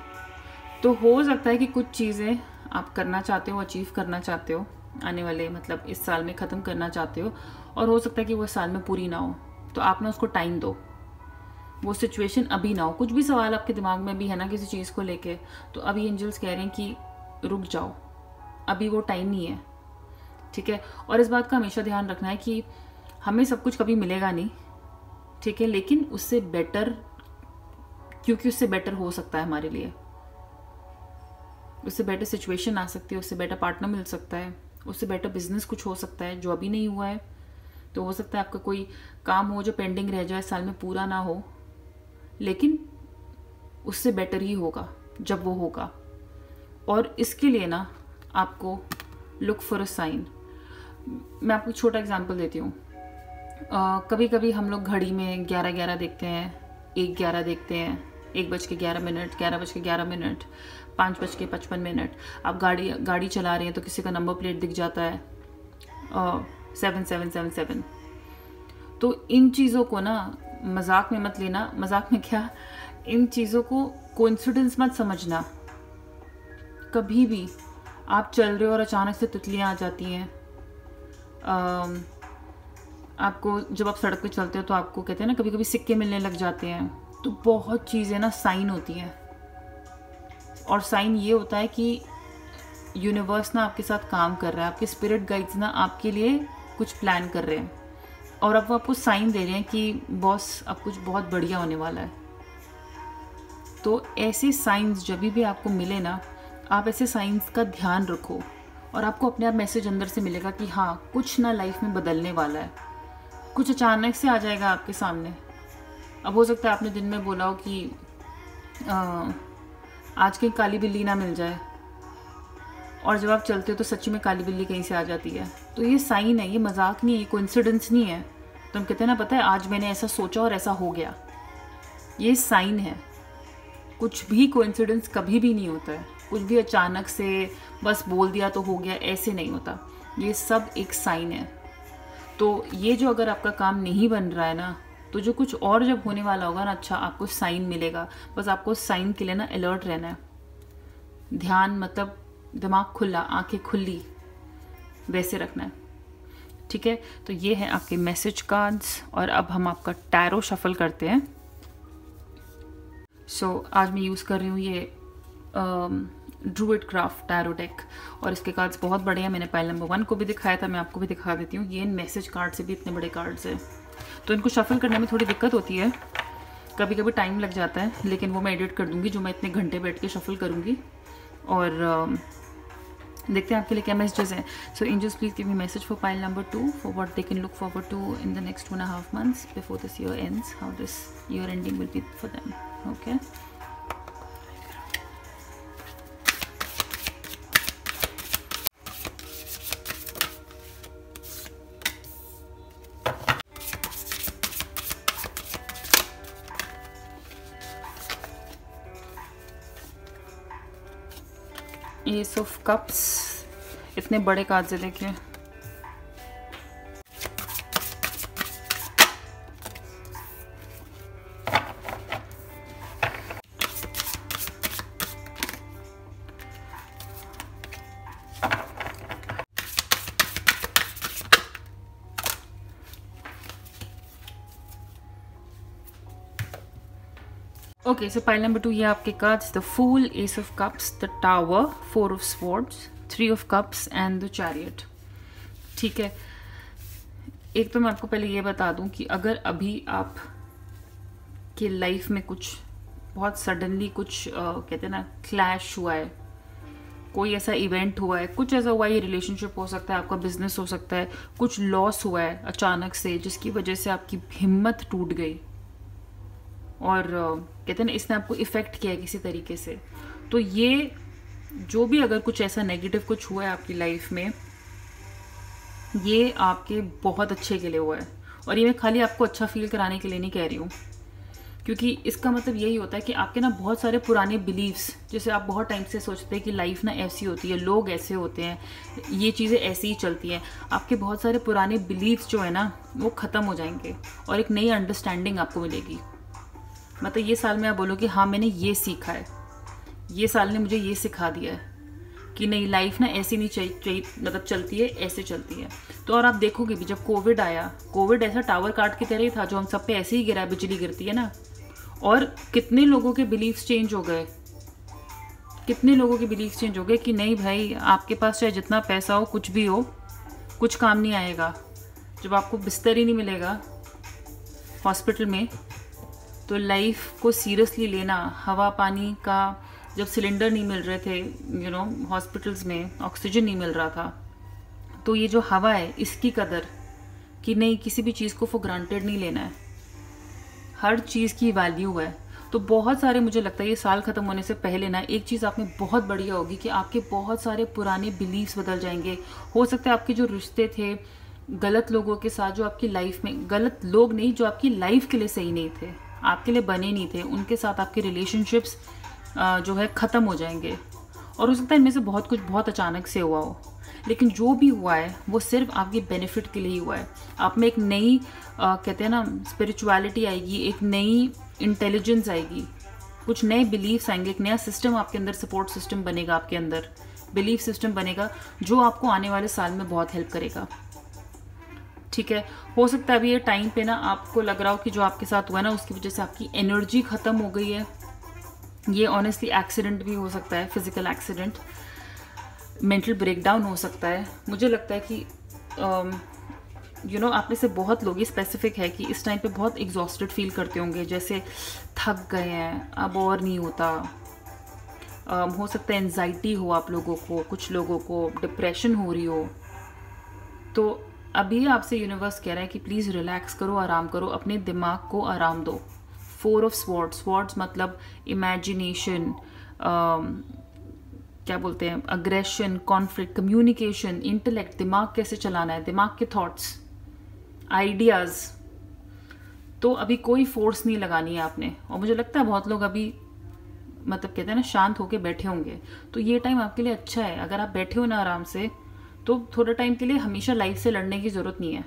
तो हो सकता है कि कुछ चीज़ें आप करना चाहते हो, अचीव करना चाहते हो आने वाले, मतलब इस साल में ख़त्म करना चाहते हो, और हो सकता है कि वो साल में पूरी ना हो। तो आप ना उसको टाइम दो, वो सिचुएशन अभी ना हो। कुछ भी सवाल आपके दिमाग में भी है ना किसी चीज़ को लेके, तो अभी एंजल्स कह रहे हैं कि रुक जाओ, अभी वो टाइम नहीं है। ठीक है, और इस बात का हमेशा ध्यान रखना है कि हमें सब कुछ कभी मिलेगा नहीं, ठीक है, लेकिन उससे बेटर, क्योंकि उससे बेटर हो सकता है हमारे लिए, उससे बेटर सिचुएशन आ सकती है, उससे बेटर पार्टनर मिल सकता है, उससे बेटर बिजनेस कुछ हो सकता है जो अभी नहीं हुआ है। तो हो सकता है आपका कोई काम हो जो पेंडिंग रह जाए, साल में पूरा ना हो, लेकिन उससे बेटर ही होगा जब वो होगा। और इसके लिए ना आपको लुक फॉर अ साइन। मैं आपको छोटा एग्जांपल देती हूँ। कभी कभी हम लोग घड़ी में 11:11 देखते हैं, 1:11 देखते हैं, 1:11, 11:11, 5:55। आप गाड़ी चला रहे हैं तो किसी का नंबर प्लेट दिख जाता है 7777। तो इन चीज़ों को ना मजाक में मत लेना, मजाक में क्या, इन चीज़ों को कोइंसिडेंस मत समझना। कभी भी आप चल रहे हो और अचानक से तितलियाँ आ जाती हैं, आपको जब आप सड़क पे चलते हो तो आपको कहते हैं ना कभी कभी सिक्के मिलने लग जाते हैं। तो बहुत चीज़ें ना साइन होती हैं, और साइन ये होता है कि यूनिवर्स ना आपके साथ काम कर रहा है, आपके स्पिरिट गाइड्स ना आपके लिए कुछ प्लान कर रहे हैं, और अब वो आपको साइन दे रहे हैं कि बॉस अब कुछ बहुत बढ़िया होने वाला है। तो ऐसे साइंस जब भी आपको मिले ना, आप ऐसे साइंस का ध्यान रखो, और आपको अपने आप मैसेज अंदर से मिलेगा कि हाँ कुछ ना लाइफ में बदलने वाला है, कुछ अचानक से आ जाएगा आपके सामने। अब हो सकता है आपने दिन में बोला हो कि आज कहीं काली बिल्ली ना मिल जाए, और जब आप चलते हो तो सच्ची में काली बिल्ली कहीं से आ जाती है। तो ये साइन है, ये मजाक नहीं है, ये कोइंसिडेंस नहीं है। तो हम कहते हैं ना, पता है आज मैंने ऐसा सोचा और ऐसा हो गया, ये साइन है। कुछ भी कोइंसिडेंस कभी भी नहीं होता है, कुछ भी अचानक से बस बोल दिया तो हो गया, ऐसे नहीं होता। ये सब एक साइन है। तो ये जो अगर आपका काम नहीं बन रहा है ना, तो जो कुछ और जब होने वाला होगा ना, अच्छा आपको साइन मिलेगा। बस आपको साइन के लिए ना अलर्ट रहना है, ध्यान मतलब दिमाग खुला, आंखें खुली, वैसे रखना है। ठीक है, तो ये है आपके मैसेज कार्ड्स, और अब हम आपका टैरो शफल करते हैं। आज मैं यूज़ कर रही हूँ ये ड्रूइड क्राफ्ट टैरो डेक, और इसके कार्ड्स बहुत बड़े हैं। मैंने पाइल नंबर 1 को भी दिखाया था, मैं आपको भी दिखा देती हूँ। ये मैसेज कार्ड से भी इतने बड़े कार्ड्स हैं, तो इनको शफल करने में थोड़ी दिक्कत होती है, कभी कभी टाइम लग जाता है, लेकिन वो मैं एडिट कर दूँगी जो मैं इतने घंटे बैठ के शफल करूँगी। और देखते हैं आपके लिए क्या मैसेजेस हैं। So angels please give me message for pile number 2 for what they can look forward to in the next 2.5 months before this year ends, how this year ending will be for them. Okay, ace of cups, इतने बड़े cards है देखिए। Okay, सो pile number 2 ये आपके cards, the fool, ace of cups, the tower, 4 of swords, 3 of cups and the chariot. ठीक है, एक तो मैं आपको पहले ये बता दूं कि अगर अभी आप की लाइफ में कुछ बहुत सडनली कुछ कहते हैं ना क्लैश हुआ है, कोई ऐसा इवेंट हुआ है, कुछ ऐसा हुआ है, ये रिलेशनशिप हो सकता है, आपका बिजनेस हो सकता है, कुछ लॉस हुआ है अचानक से जिसकी वजह से आपकी हिम्मत टूट गई और कहते हैं ना इसने आपको इफेक्ट किया है किसी तरीके से, तो ये जो भी अगर कुछ ऐसा नेगेटिव कुछ हुआ है आपकी लाइफ में, ये आपके बहुत अच्छे के लिए हुआ है। और ये मैं खाली आपको अच्छा फील कराने के लिए नहीं कह रही हूँ, क्योंकि इसका मतलब यही होता है कि आपके ना बहुत सारे पुराने बिलीव्स, जैसे आप बहुत टाइम से सोचते हैं कि लाइफ ना ऐसी होती है, लोग ऐसे होते हैं, ये चीज़ें ऐसी ही चलती हैं, आपके बहुत सारे पुराने बिलीव्स जो है ना वो ख़त्म हो जाएंगे और एक नई अंडरस्टैंडिंग आपको मिलेगी। मतलब ये साल में आप बोलो कि हाँ मैंने ये सीखा है, ये साल ने मुझे ये सिखा दिया है कि नहीं लाइफ ना ऐसी नहीं चाहिए मतलब चलती है, ऐसे चलती है। तो और आप देखोगे भी जब कोविड आया, कोविड ऐसा टावर काट की तरह ही था जो हम सब पे ऐसे ही गिरा, बिजली गिरती है ना, और कितने लोगों के बिलीफ्स चेंज हो गए, कितने लोगों के बिलीफ्स चेंज हो गए कि नहीं भाई आपके पास चाहे जितना पैसा हो, कुछ भी हो, कुछ काम नहीं आएगा। जब आपको बिस्तर ही नहीं मिलेगा हॉस्पिटल में, तो लाइफ को सीरियसली लेना, हवा पानी का जब सिलेंडर नहीं मिल रहे थे हॉस्पिटल्स में, ऑक्सीजन नहीं मिल रहा था, तो ये जो हवा है इसकी कदर कि नहीं, किसी भी चीज़ को फॉर ग्रांटेड नहीं लेना है, हर चीज़ की वैल्यू है। तो बहुत सारे, मुझे लगता है ये साल ख़त्म होने से पहले ना एक चीज़ आप में बहुत बढ़िया होगी कि आपके बहुत सारे पुराने बिलीव्स बदल जाएंगे। हो सकता है आपके जो रिश्ते थे गलत लोगों के साथ, जो आपकी लाइफ में, गलत लोग नहीं, जो आपकी लाइफ के लिए सही नहीं थे, आपके लिए बने नहीं थे, उनके साथ आपके रिलेशनशिप्स जो है ख़त्म हो जाएंगे। और हो सकता है इनमें से बहुत कुछ बहुत अचानक से हुआ हो, लेकिन जो भी हुआ है वो सिर्फ आपके बेनिफिट के लिए ही हुआ है। आप में एक नई कहते हैं ना स्पिरिचुअलिटी आएगी, एक नई इंटेलिजेंस आएगी, कुछ नए बिलीव्स आएंगे, एक नया सिस्टम आपके अंदर, सपोर्ट सिस्टम बनेगा आपके अंदर, बिलीफ सिस्टम बनेगा जो आपको आने वाले साल में बहुत हेल्प करेगा। ठीक है, हो सकता है अभी ये टाइम पे ना आपको लग रहा हो कि जो आपके साथ हुआ है ना उसकी वजह से आपकी एनर्जी ख़त्म हो गई है। ये ऑनेस्टली एक्सीडेंट भी हो सकता है, फिजिकल एक्सीडेंट, मेंटल ब्रेकडाउन हो सकता है। मुझे लगता है कि आप में से बहुत लोग, ये स्पेसिफिक है कि इस टाइम पे बहुत एग्जॉस्टेड फील करते होंगे, जैसे थक गए हैं, अब और नहीं होता। हो सकता है एंजाइटी हो आप लोगों को, कुछ लोगों को डिप्रेशन हो रही हो। तो अभी आपसे यूनिवर्स कह रहा है कि प्लीज़ रिलैक्स करो, आराम करो, अपने दिमाग को आराम दो। 4 ऑफ स्वॉर्ड्स, स्वॉर्ड्स मतलब इमेजिनेशन, क्या बोलते हैं, अग्रेशन, कॉन्फ्लिक्ट, कम्युनिकेशन, इंटेलेक्ट, दिमाग कैसे चलाना है, दिमाग के थॉट्स, आइडियाज़। तो अभी कोई फोर्स नहीं लगानी है आपने। और मुझे लगता है बहुत लोग अभी मतलब कहते हैं ना शांत होके बैठे होंगे, तो ये टाइम आपके लिए अच्छा है। अगर आप बैठे हो ना आराम से, तो थोड़े टाइम के लिए हमेशा लाइफ से लड़ने की ज़रूरत नहीं है,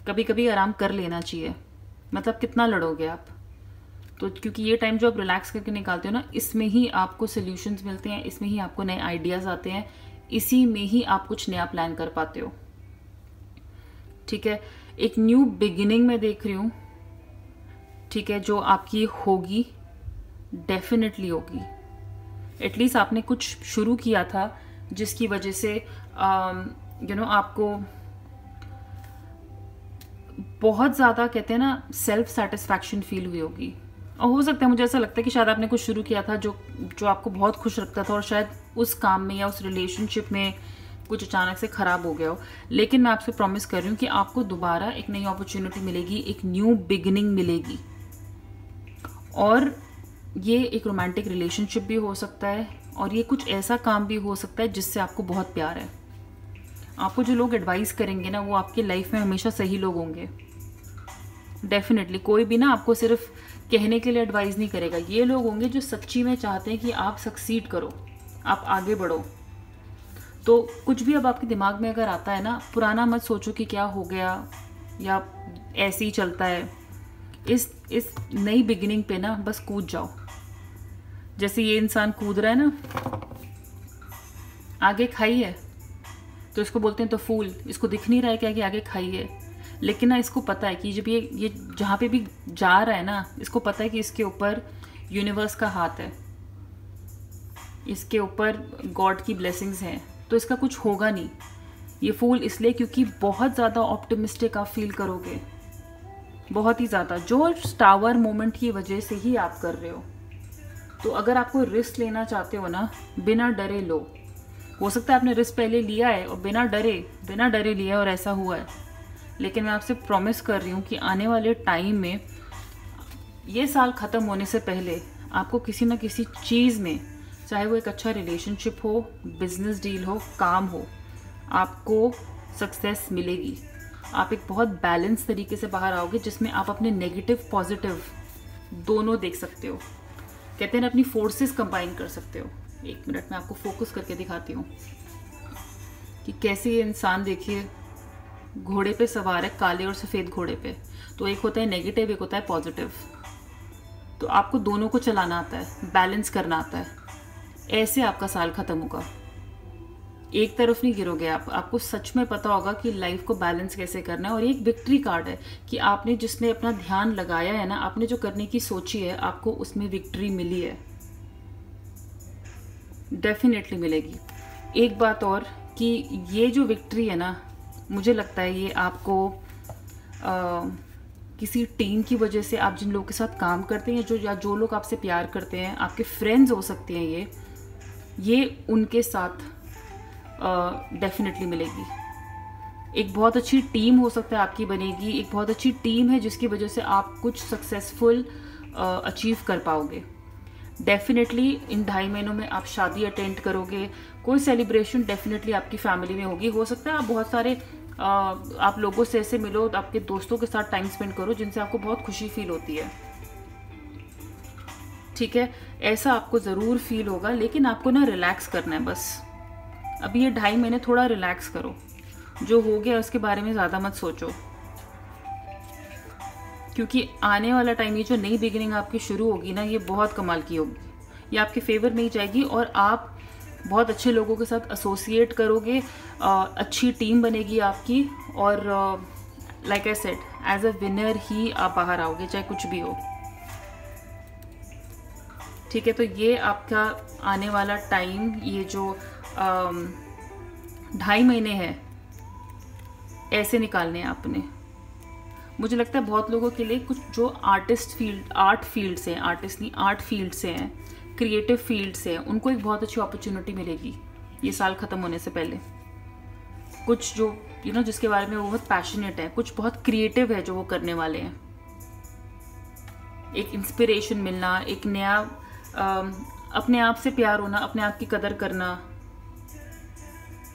कभी कभी आराम कर लेना चाहिए। मतलब कितना लड़ोगे आप, तो क्योंकि ये टाइम जो आप रिलैक्स करके निकालते हो ना, इसमें ही आपको सोल्यूशंस मिलते हैं, इसमें ही आपको नए आइडियाज़ आते हैं, इसी में ही आप कुछ नया प्लान कर पाते हो। ठीक है, एक न्यू बिगिनिंग में देख रही हूँ, ठीक है, जो आपकी होगी, डेफिनेटली होगी। एटलीस्ट आपने कुछ शुरू किया था जिसकी वजह से आपको बहुत ज़्यादा कहते हैं ना सेल्फ सेटिस्फैक्शन फील हुई होगी। और हो सकता है, मुझे ऐसा लगता है कि शायद आपने कुछ शुरू किया था जो आपको बहुत खुश रखता था, और शायद उस काम में या उस रिलेशनशिप में कुछ अचानक से ख़राब हो गया हो। लेकिन मैं आपसे प्रॉमिस कर रही हूँ कि आपको दोबारा एक नई अपॉर्चुनिटी मिलेगी, एक न्यू बिगिनिंग मिलेगी। और ये एक रोमांटिक रिलेशनशिप भी हो सकता है, और ये कुछ ऐसा काम भी हो सकता है जिससे आपको बहुत प्यार है। आपको जो लोग एडवाइस करेंगे ना, वो आपकी लाइफ में हमेशा सही लोग होंगे। डेफिनेटली कोई भी ना आपको सिर्फ कहने के लिए एडवाइस नहीं करेगा। ये लोग होंगे जो सच्ची में चाहते हैं कि आप सक्सीड करो, आप आगे बढ़ो। तो कुछ भी अब आपके दिमाग में अगर आता है ना, पुराना मत सोचो कि क्या हो गया या ऐसे ही चलता है। इस नई बिगिनिंग पे ना बस कूद जाओ। जैसे ये इंसान कूद रहा है ना, आगे खाई है, तो इसको बोलते हैं तो फूल, इसको दिख नहीं रहा है क्या कि आगे खाई है, लेकिन ना इसको पता है कि जब ये जहाँ पे भी जा रहा है ना, इसको पता है कि इसके ऊपर यूनिवर्स का हाथ है, इसके ऊपर गॉड की ब्लेसिंग्स हैं, तो इसका कुछ होगा नहीं। ये फूल इसलिए क्योंकि बहुत ज़्यादा ऑप्टिमिस्टिक आप फील करोगे, बहुत ही ज़्यादा, जो टावर मोमेंट की वजह से ही आप कर रहे हो। तो अगर आपको रिस्क लेना चाहते हो ना, बिना डरे लो। हो सकता है आपने रिस्क पहले लिया है और बिना डरे लिया है और ऐसा हुआ है, लेकिन मैं आपसे प्रॉमिस कर रही हूँ कि आने वाले टाइम में, ये साल ख़त्म होने से पहले, आपको किसी ना किसी चीज़ में, चाहे वो एक अच्छा रिलेशनशिप हो, बिजनेस डील हो, काम हो, आपको सक्सेस मिलेगी। आप एक बहुत बैलेंस तरीके से बाहर आओगे जिसमें आप अपने नेगेटिव पॉजिटिव दोनों देख सकते हो। कहते हैं ना, अपनी फोर्सेस कंबाइन कर सकते हो। एक मिनट में आपको फोकस करके दिखाती हूँ कि कैसे ये इंसान, देखिए, घोड़े पे सवार है, काले और सफ़ेद घोड़े पे। तो एक होता है नेगेटिव, एक होता है पॉजिटिव। तो आपको दोनों को चलाना आता है, बैलेंस करना आता है। ऐसे आपका साल ख़त्म होगा, एक तरफ नहीं गिरोगे आप। आपको सच में पता होगा कि लाइफ को बैलेंस कैसे करना है। और ये एक विक्ट्री कार्ड है कि आपने जिसमें अपना ध्यान लगाया है ना, आपने जो करने की सोची है, आपको उसमें विक्ट्री मिली है, डेफिनेटली मिलेगी। एक बात और कि ये जो विक्ट्री है ना, मुझे लगता है ये आपको किसी टीम की वजह से, आप जिन लोगों के साथ काम करते हैं, या जो लोग आपसे प्यार करते हैं, आपके फ्रेंड्स हो सकते हैं, ये उनके साथ डेफिनेटली मिलेगी। एक बहुत अच्छी टीम हो सकता है आपकी बनेगी, एक बहुत अच्छी टीम है जिसकी वजह से आप कुछ सक्सेसफुल अचीव कर पाओगे। डेफिनेटली इन 2.5 महीनों में आप शादी अटेंड करोगे, कोई सेलिब्रेशन डेफिनेटली आपकी फैमिली में होगी। हो सकता है आप बहुत सारे आप लोगों से ऐसे मिलो, आपके दोस्तों के साथ टाइम स्पेंड करो जिनसे आपको बहुत खुशी फील होती है, ठीक है, ऐसा आपको ज़रूर फील होगा। लेकिन आपको ना रिलैक्स करना है बस। अभी ये 2.5 महीने थोड़ा रिलैक्स करो, जो हो गया उसके बारे में ज़्यादा मत सोचो, क्योंकि आने वाला टाइम, ये जो नई बिगिनिंग आपकी शुरू होगी ना, ये बहुत कमाल की होगी, ये आपके फेवर में ही जाएगी और आप बहुत अच्छे लोगों के साथ एसोसिएट करोगे, अच्छी टीम बनेगी आपकी, और like I said, as a winner ही आप बाहर आओगे, चाहे कुछ भी हो, ठीक है। तो ये आपका आने वाला टाइम, ये जो 2.5 महीने हैं, ऐसे निकालने हैं आपने। मुझे लगता है बहुत लोगों के लिए, कुछ जो आर्ट फील्ड से हैं, क्रिएटिव फील्ड से हैं, उनको एक बहुत अच्छी अपॉर्चुनिटी मिलेगी ये साल ख़त्म होने से पहले। कुछ जो जिसके बारे में वो बहुत पैशनेट है, कुछ बहुत क्रिएटिव है जो वो करने वाले हैं, एक इंस्पिरेशन मिलना, एक नया अपने आप से प्यार होना, अपने आप की कदर करना,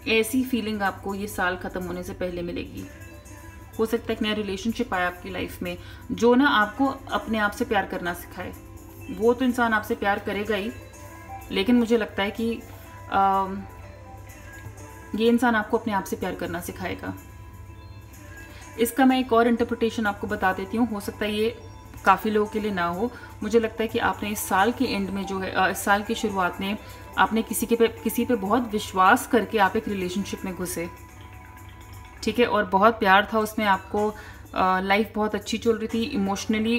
ऐसी फीलिंग आपको ये साल ख़त्म होने से पहले मिलेगी। हो सकता है एक नया रिलेशनशिप आए आपकी लाइफ में, जो ना आपको अपने आप से प्यार करना सिखाए। वो तो इंसान आपसे प्यार करेगा ही, लेकिन मुझे लगता है कि ये इंसान आपको अपने आप से प्यार करना सिखाएगा। इसका मैं एक और इंटरप्रिटेशन आपको बता देती हूँ, हो सकता है ये काफ़ी लोगों के लिए ना हो। मुझे लगता है कि आपने इस साल के एंड में जो है, इस साल की शुरुआत में आपने किसी पे बहुत विश्वास करके आप एक रिलेशनशिप में घुसे, ठीक है, और बहुत प्यार था उसमें, आपको लाइफ बहुत अच्छी चल रही थी इमोशनली,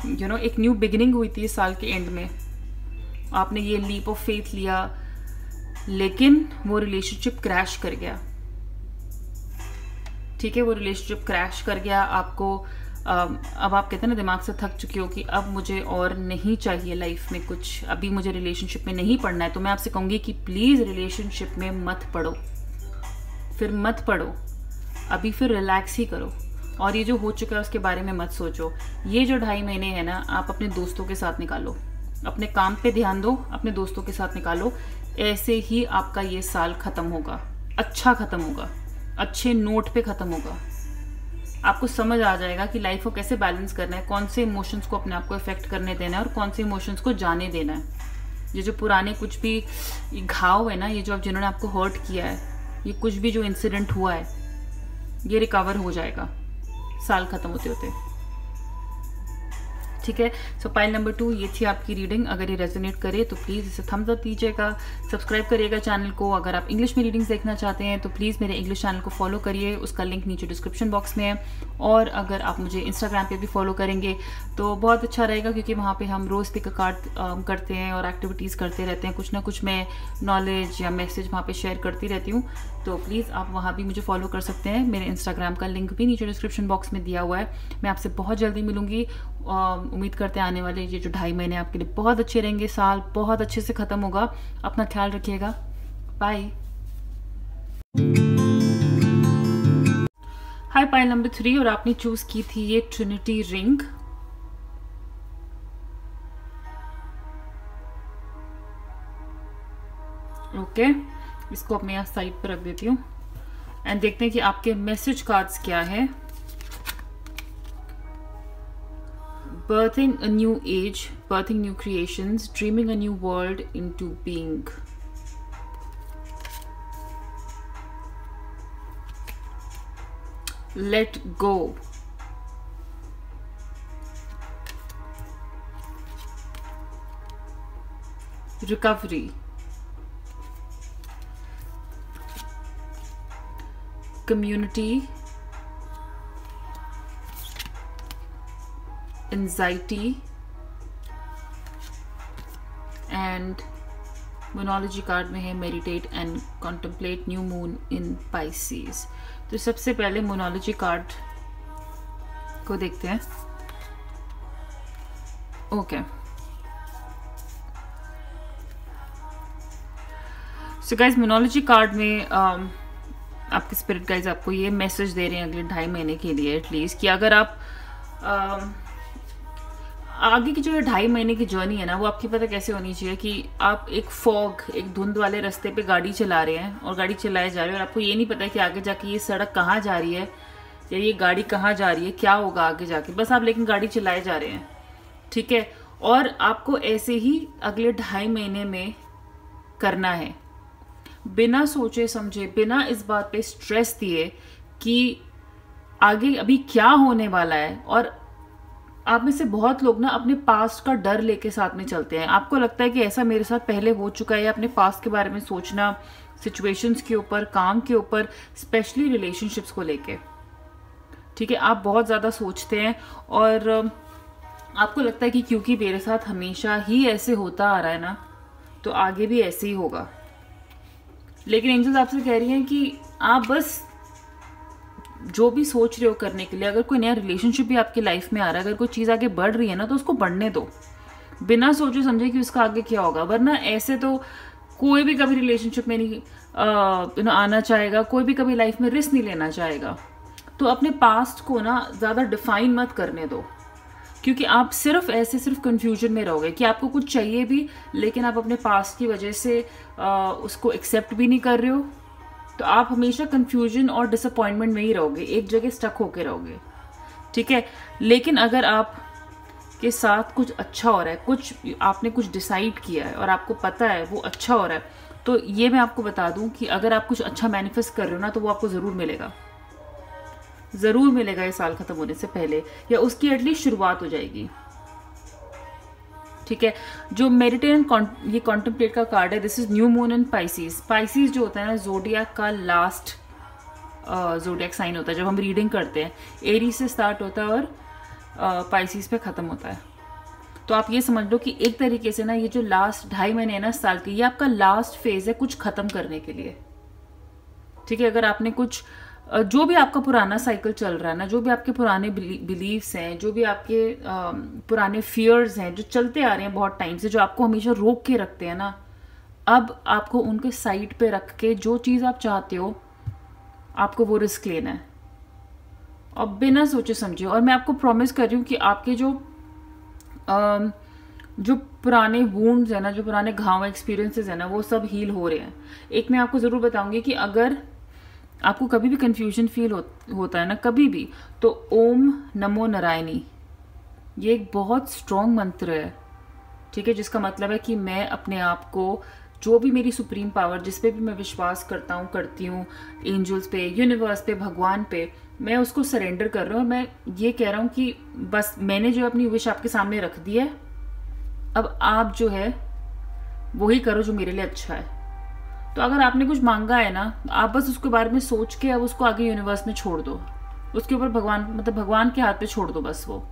एक न्यू बिगिनिंग हुई थी इस साल के एंड में। आपने ये लीप ऑफ फेथ लिया, लेकिन वो रिलेशनशिप क्रैश कर गया, ठीक है, वो रिलेशनशिप क्रैश कर गया। आपको अब आप कहते हैं ना, दिमाग से थक चुकी हो कि अब मुझे और नहीं चाहिए लाइफ में कुछ, अभी मुझे रिलेशनशिप में नहीं पढ़ना है। तो मैं आपसे कहूँगी कि प्लीज़ रिलेशनशिप में मत पढ़ो, फिर मत पढ़ो, अभी फिर रिलैक्स ही करो, और ये जो हो चुका है उसके बारे में मत सोचो। ये जो 2.5 महीने हैं ना, आप अपने दोस्तों के साथ निकालो, अपने काम पे ध्यान दो, अपने दोस्तों के साथ निकालो। ऐसे ही आपका ये साल ख़त्म होगा, अच्छा ख़त्म होगा, अच्छे नोट पे ख़त्म होगा। आपको समझ आ जाएगा कि लाइफ को कैसे बैलेंस करना है, कौन से इमोशंस को अपने आप को इफेक्ट करने देना है और कौन से इमोशंस को जाने देना है। ये जो पुराने कुछ भी घाव है ना, ये जो अब जिन्होंने आपको हर्ट किया है, ये कुछ भी जो इंसिडेंट हुआ है, ये रिकवर हो जाएगा साल ख़त्म होते होते, ठीक है। सो पाइल नंबर 2 ये थी आपकी रीडिंग। अगर ये रेजोनेट करे तो प्लीज़ इसे थम्स अप दीजिएगा, सब्सक्राइब करिएगा चैनल को। अगर आप इंग्लिश में रीडिंग्स देखना चाहते हैं तो प्लीज़ मेरे इंग्लिश चैनल को फॉलो करिए, उसका लिंक नीचे डिस्क्रिप्शन बॉक्स में है। और अगर आप मुझे इंस्टाग्राम पे भी फॉलो करेंगे तो बहुत अच्छा रहेगा, क्योंकि वहाँ पे हम रोज़ पिक अ कार्ड करते हैं और एक्टिविटीज़ करते रहते हैं। कुछ ना कुछ मैं नॉलेज या मैसेज वहाँ पे शेयर करती रहती हूँ, तो प्लीज़ आप वहाँ भी मुझे फॉलो कर सकते हैं। मेरे इंस्टाग्राम का लिंक भी नीचे डिस्क्रिप्शन बॉक्स में दिया हुआ है। मैं आपसे बहुत जल्दी मिलूंगी। उम्मीद करते हैं आने वाले ये जो 2.5 महीने आपके लिए बहुत अच्छे रहेंगे, साल बहुत अच्छे से ख़त्म होगा। अपना ख्याल रखिएगा, बाय। हाय, पाइल नंबर 3 और आपने चूज की थी ये ट्रिनिटी रिंग। ओके, इसको अब मैं यहाँ साइड पर रख देती हूँ एंड देखते हैं कि आपके मैसेज कार्ड्स क्या है। Birthing a new age, birthing new creations, dreaming a new world into being. Let go. Recovery. Community. Anxiety and moonology card में है meditate and contemplate new moon in Pisces. तो सबसे पहले मोनोलॉजी कार्ड को देखते हैं। Okay, so guys moonology card में आपके स्पिरिट गाइज आपको ये मैसेज दे रहे हैं अगले 2.5 महीने के लिए एटलीस्ट, कि अगर आप आगे की जो 2.5 महीने की जर्नी है ना, वो आपकी पता कैसे होनी चाहिए कि आप एक फॉग, एक धुंध वाले रास्ते पे गाड़ी चला रहे हैं और गाड़ी चलाए जा रहे हैं और आपको ये नहीं पता है कि आगे जाके ये सड़क कहाँ जा रही है या ये गाड़ी कहाँ जा रही है, क्या होगा आगे जाके, बस आप लेकिन गाड़ी चलाए जा रहे हैं, ठीक है। और आपको ऐसे ही अगले 2.5 महीने में करना है, बिना सोचे समझे, बिना इस बात पे स्ट्रेस दिए कि आगे अभी क्या होने वाला है। और आप में से बहुत लोग ना अपने पास्ट का डर लेके साथ में चलते हैं। आपको लगता है कि ऐसा मेरे साथ पहले हो चुका है, या अपने पास्ट के बारे में सोचना, सिचुएशंस के ऊपर, काम के ऊपर, स्पेशली रिलेशनशिप्स को लेके, ठीक है। आप बहुत ज़्यादा सोचते हैं और आपको लगता है कि क्योंकि मेरे साथ हमेशा ही ऐसे होता आ रहा है ना, तो आगे भी ऐसे ही होगा। लेकिन एंजल्स आपसे कह रही हैं कि आप बस जो भी सोच रहे हो करने के लिए, अगर कोई नया रिलेशनशिप भी आपकी लाइफ में आ रहा है, अगर कोई चीज़ आगे बढ़ रही है ना, तो उसको बढ़ने दो, बिना सोचे समझे कि उसका आगे क्या होगा। वरना ऐसे तो कोई भी कभी रिलेशनशिप में नहीं आना चाहेगा, कोई भी कभी लाइफ में रिस्क नहीं लेना चाहेगा। तो अपने पास्ट को ना ज़्यादा डिफाइन मत करने दो, क्योंकि आप सिर्फ कंफ्यूजन में रहोगे कि आपको कुछ चाहिए भी, लेकिन आप अपने पास्ट की वजह से उसको एक्सेप्ट भी नहीं कर रहे हो। तो आप हमेशा कंफ्यूजन और डिसअपॉइंटमेंट में ही रहोगे, एक जगह स्टक होके रहोगे, ठीक है। लेकिन अगर आप के साथ कुछ अच्छा हो रहा है, कुछ आपने कुछ डिसाइड किया है और आपको पता है वो अच्छा हो रहा है, तो ये मैं आपको बता दूं कि अगर आप कुछ अच्छा मैनिफेस्ट कर रहे हो ना, तो वो आपको ज़रूर मिलेगा, ज़रूर मिलेगा। ये साल खत्म होने से पहले या उसकी एटलीस्ट शुरुआत हो जाएगी, ठीक है। जो मेडिटेट एंड ये कॉन्टेम्पलेट का कार्ड है, this is new moon in Pisces. Pisces जो होता है ना, जोडियाक का लास्ट जोडियाक साइन होता है। जब हम रीडिंग करते हैं, एरीज से स्टार्ट होता है और पाइसेस पे ख़त्म होता है। तो आप ये समझ लो कि एक तरीके से ना ये जो लास्ट 2.5 महीने है ना साल के, ये आपका लास्ट फेज है कुछ ख़त्म करने के लिए, ठीक है। अगर आपने कुछ जो भी आपका पुराना साइकिल चल रहा है ना, जो भी आपके पुराने बिलीव्स हैं, जो भी आपके पुराने फियर्स हैं जो चलते आ रहे हैं बहुत टाइम से, जो आपको हमेशा रोक के रखते हैं ना, अब आपको उनके साइड पे रख के जो चीज़ आप चाहते हो, आपको वो रिस्क लेना है और बिना सोचे समझे। और मैं आपको प्रॉमिस कर रही हूँ कि आपके जो पुराने वुंड्स है ना, जो पुराने घाव एक्सपीरियंसेस है ना, वो सब हील हो रहे हैं। एक मैं आपको ज़रूर बताऊंगी कि अगर आपको कभी भी कंफ्यूजन फील होता है ना, कभी भी, तो ओम नमो नारायणी ये एक बहुत स्ट्रॉन्ग मंत्र है, ठीक है, जिसका मतलब है कि मैं अपने आप को, जो भी मेरी सुप्रीम पावर, जिस पे भी मैं विश्वास करता हूँ, करती हूँ, एंजल्स पे, यूनिवर्स पे, भगवान पे, मैं उसको सरेंडर कर रहा हूँ। मैं ये कह रहा हूँ कि बस मैंने जो अपनी विश आपके सामने रख दी है, अब आप जो है वही करो जो मेरे लिए अच्छा है। तो अगर आपने कुछ मांगा है ना, आप बस उसके बारे में सोच के अब उसको आगे यूनिवर्स में छोड़ दो, उसके ऊपर भगवान के हाथ पे छोड़ दो। बस वो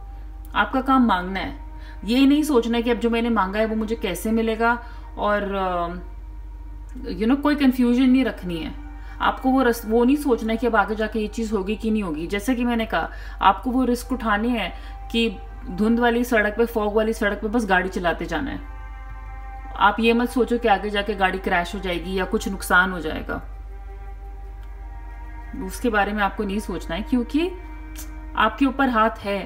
आपका काम मांगना है, ये नहीं सोचना है कि अब जो मैंने मांगा है वो मुझे कैसे मिलेगा, और कोई कंफ्यूजन नहीं रखनी है आपको। वो नहीं सोचना है कि अब आगे जाके ये चीज़ होगी कि नहीं होगी। जैसे कि मैंने कहा, आपको वो रिस्क उठानी है कि धुंध वाली सड़क पे, फॉग वाली सड़क पे बस गाड़ी चलाते जाना है। आप ये मत सोचो कि आगे जाके गाड़ी क्रैश हो जाएगी या कुछ नुकसान हो जाएगा, उसके बारे में आपको नहीं सोचना है, क्योंकि आपके ऊपर हाथ है,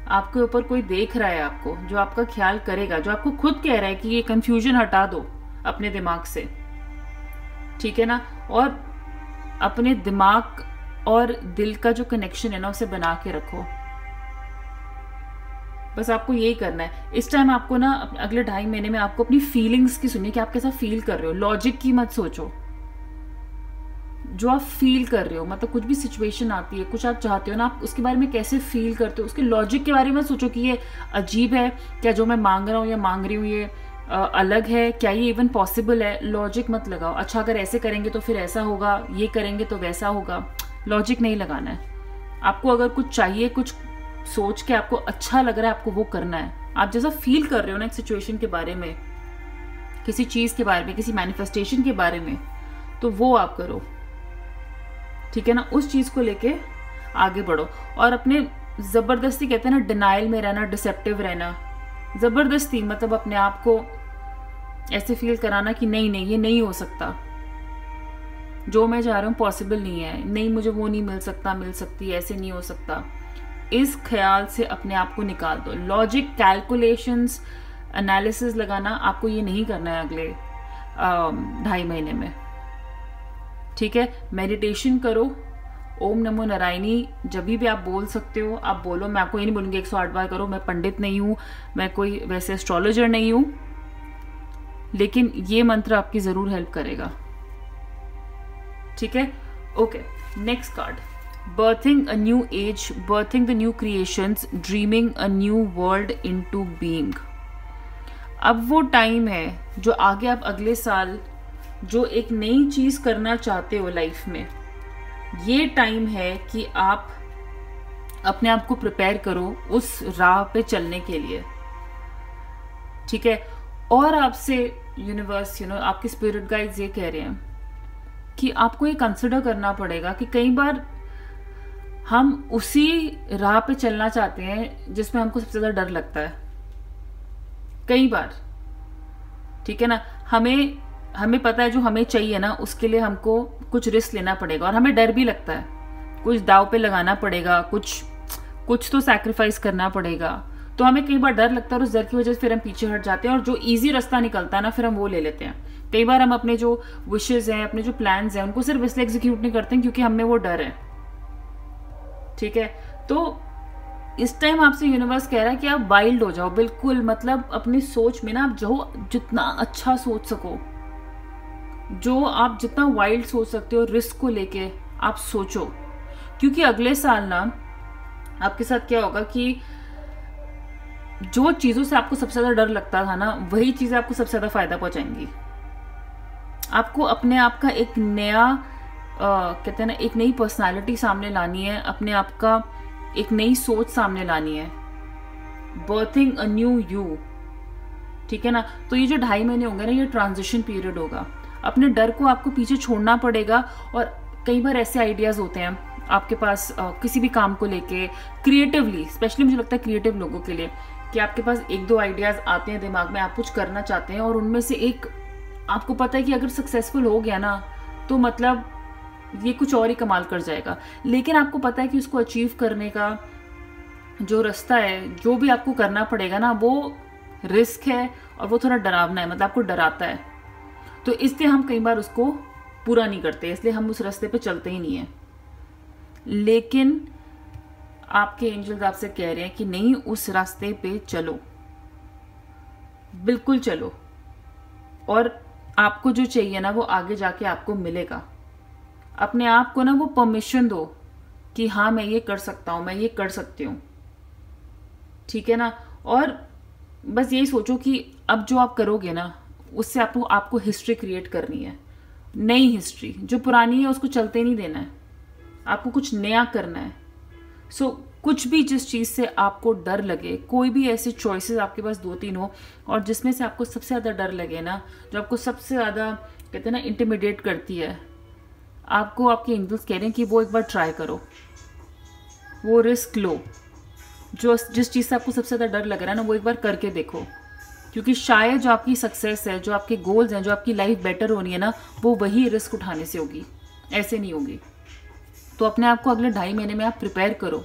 आपके ऊपर कोई देख रहा है आपको, जो आपका ख्याल करेगा, जो आपको खुद कह रहा है कि ये कंफ्यूजन हटा दो अपने दिमाग से, ठीक है ना। और अपने दिमाग और दिल का जो कनेक्शन है ना, उसे बना के रखो। बस आपको यही करना है इस टाइम। आपको ना अगले 2.5 महीने में आपको अपनी फीलिंग्स की सुनिए कि आप कैसा फील कर रहे हो। लॉजिक की मत सोचो, जो आप फील कर रहे हो, मतलब कुछ भी सिचुएशन आती है, कुछ आप चाहते हो ना, आप उसके बारे में कैसे फील करते हो, उसके लॉजिक के बारे में सोचो कि ये अजीब है क्या, जो मैं मांग रहा हूँ या मांग रही हूँ ये अलग है क्या, ये इवन पॉसिबल है। लॉजिक मत लगाओ, अच्छा अगर ऐसे करेंगे तो फिर ऐसा होगा, ये करेंगे तो वैसा होगा। लॉजिक नहीं लगाना है आपको। अगर कुछ चाहिए, कुछ सोच के आपको अच्छा लग रहा है, आपको वो करना है। आप जैसा फील कर रहे हो ना एक सिचुएशन के बारे में, किसी चीज के बारे में, किसी मैनिफेस्टेशन के बारे में, तो वो आप करो, ठीक है ना। उस चीज को लेके आगे बढ़ो। और अपने जबरदस्ती, कहते हैं ना, डिनाइल में रहना, डिसेप्टिव रहना, जबरदस्ती मतलब अपने आप को ऐसे फील कराना कि नहीं नहीं ये नहीं हो सकता, जो मैं चाह रहा हूं पॉसिबल नहीं है, नहीं मुझे वो नहीं मिल सकता, मिल सकती, ऐसे नहीं हो सकता। इस ख्याल से अपने आप को निकाल दो। लॉजिक, कैलकुलेशंस, एनालिसिस लगाना आपको ये नहीं करना है अगले 2.5 महीने में, ठीक है। मेडिटेशन करो, ओम नमो नारायणी जब भी आप बोल सकते हो आप बोलो। मैं आपको ये नहीं बोलूंगी 108 बार करो, मैं पंडित नहीं हूं, मैं कोई वैसे एस्ट्रोलॉजर नहीं हूं, लेकिन ये मंत्र आपकी जरूर हेल्प करेगा, ठीक है। Okay, next card, berthing a new age, berthing the new creations, dreaming a new world into being. अब वो टाइम है जो आगे आप अगले साल जो एक नई चीज करना चाहते हो लाइफ में, ये टाइम है कि आप अपने आप को प्रिपेयर करो उस राह पे चलने के लिए, ठीक है। और आपसे यूनिवर्स, आपके स्पिरिट गाइड्स ये कह रहे हैं कि आपको ये कंसिडर करना पड़ेगा कि कई बार हम उसी राह पे चलना चाहते हैं जिसमें हमको सबसे ज्यादा डर लगता है, कई बार, ठीक है ना। हमें पता है जो हमें चाहिए ना, उसके लिए हमको कुछ रिस्क लेना पड़ेगा, और हमें डर भी लगता है, कुछ दाव पे लगाना पड़ेगा, कुछ तो सैक्रिफाइस करना पड़ेगा। तो हमें कई बार डर लगता है, और उस डर की वजह से फिर हम पीछे हट जाते हैं, और जो इजी रास्ता निकलता है ना, फिर हम वो ले लेते हैं। कई बार हम अपने जो विशेज हैं, अपने जो प्लान्स हैं, उनको सिर्फ इसलिए एग्जीक्यूट नहीं करते हैं क्योंकि हमें वो डर है, ठीक है। तो इस टाइम आपसे यूनिवर्स कह रहा है कि आप वाइल्ड हो जाओ, बिल्कुल, मतलब अपनी सोच में ना आप जो जितना अच्छा सोच सको, जो आप जितना वाइल्ड सोच सकते हो, रिस्क को लेके आप सोचो। क्योंकि अगले साल ना आपके साथ क्या होगा कि जो चीजों से आपको सबसे ज्यादा डर लगता था ना, वही चीजें आपको सबसे ज्यादा फायदा पहुंचाएंगी। आपको अपने आप का एक नया कहते हैं ना, एक नई पर्सनालिटी सामने लानी है, अपने आप का एक नई सोच सामने लानी है, बर्थिंग अ न्यू यू, ठीक है ना। तो ये जो 2.5 महीने होंगे ना, ये ट्रांजिशन पीरियड होगा। अपने डर को आपको पीछे छोड़ना पड़ेगा। और कई बार ऐसे आइडियाज होते हैं आपके पास किसी भी काम को लेके, क्रिएटिवली, स्पेशली मुझे लगता है क्रिएटिव लोगों के लिए, कि आपके पास 1-2 आइडियाज आते हैं दिमाग में, आप कुछ करना चाहते हैं, और उनमें से एक आपको पता है कि अगर सक्सेसफुल हो गया ना, तो मतलब ये कुछ और ही कमाल कर जाएगा। लेकिन आपको पता है कि उसको अचीव करने का जो रास्ता है, जो भी आपको करना पड़ेगा ना, वो रिस्क है, और वो थोड़ा डरावना है, मतलब आपको डराता है। तो इसलिए हम कई बार उसको पूरा नहीं करते, इसलिए हम उस रास्ते पे चलते ही नहीं है। लेकिन आपके एंजल्स आपसे कह रहे हैं कि नहीं, उस रास्ते पे चलो, बिल्कुल चलो, और आपको जो चाहिए ना वो आगे जाके आपको मिलेगा। अपने आप को ना वो परमिशन दो कि हाँ मैं ये कर सकता हूँ, मैं ये कर सकती हूँ, ठीक है ना। और बस यही सोचो कि अब जो आप करोगे ना उससे आपको हिस्ट्री क्रिएट करनी है, नई हिस्ट्री। जो पुरानी है उसको चलते नहीं देना है, आपको कुछ नया करना है। सो कुछ भी जिस चीज़ से आपको डर लगे, कोई भी ऐसे चॉइसेस आपके पास 2-3 हो और जिसमें से आपको सबसे ज़्यादा डर लगे ना, जो आपको सबसे ज़्यादा कहते हैं ना इंटिमिडेट करती है, आपको आपके एंजल्स कह रहे हैं कि वो एक बार ट्राई करो, वो रिस्क लो। जिस चीज़ से आपको सबसे ज़्यादा डर लग रहा है ना वो एक बार करके देखो, क्योंकि शायद जो आपकी सक्सेस है, जो आपके गोल्स हैं, जो आपकी लाइफ बेटर होनी है ना, वो वही रिस्क उठाने से होगी, ऐसे नहीं होगी। तो अपने आप को अगले 2.5 महीने में आप प्रिपेयर करो,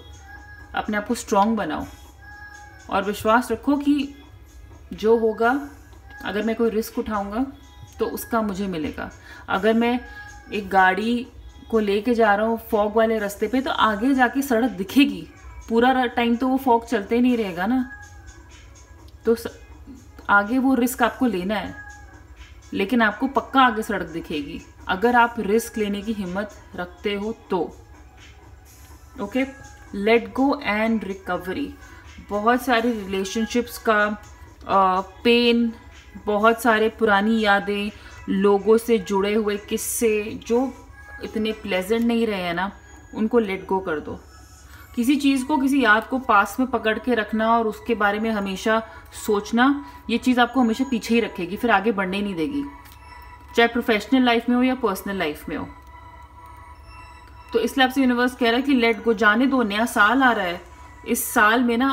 अपने आप को स्ट्रांग बनाओ और विश्वास रखो कि जो होगा, अगर मैं कोई रिस्क उठाऊंगा तो उसका मुझे मिलेगा। अगर मैं एक गाड़ी को लेके जा रहा हूँ फॉग वाले रास्ते पे, तो आगे जाके सड़क दिखेगी, पूरा टाइम तो वो फॉग चलते नहीं रहेगा ना, तो आगे वो रिस्क आपको लेना है, लेकिन आपको पक्का आगे सड़क दिखेगी अगर आप रिस्क लेने की हिम्मत रखते हो तो। Okay, let go and recovery. बहुत सारे रिलेशनशिप्स का पेन, बहुत सारे पुरानी यादें, लोगों से जुड़े हुए किस्से जो इतने प्लेजेंट नहीं रहे हैं ना, उनको लेट गो कर दो। किसी चीज़ को, किसी याद को पास में पकड़ के रखना और उसके बारे में हमेशा सोचना, ये चीज़ आपको हमेशा पीछे ही रखेगी, फिर आगे बढ़ने नहीं देगी, चाहे प्रोफेशनल लाइफ में हो या पर्सनल लाइफ में हो। तो इसलिए आपसे यूनिवर्स कह रहा है कि लेट गो, जाने दो। नया साल आ रहा है, इस साल में ना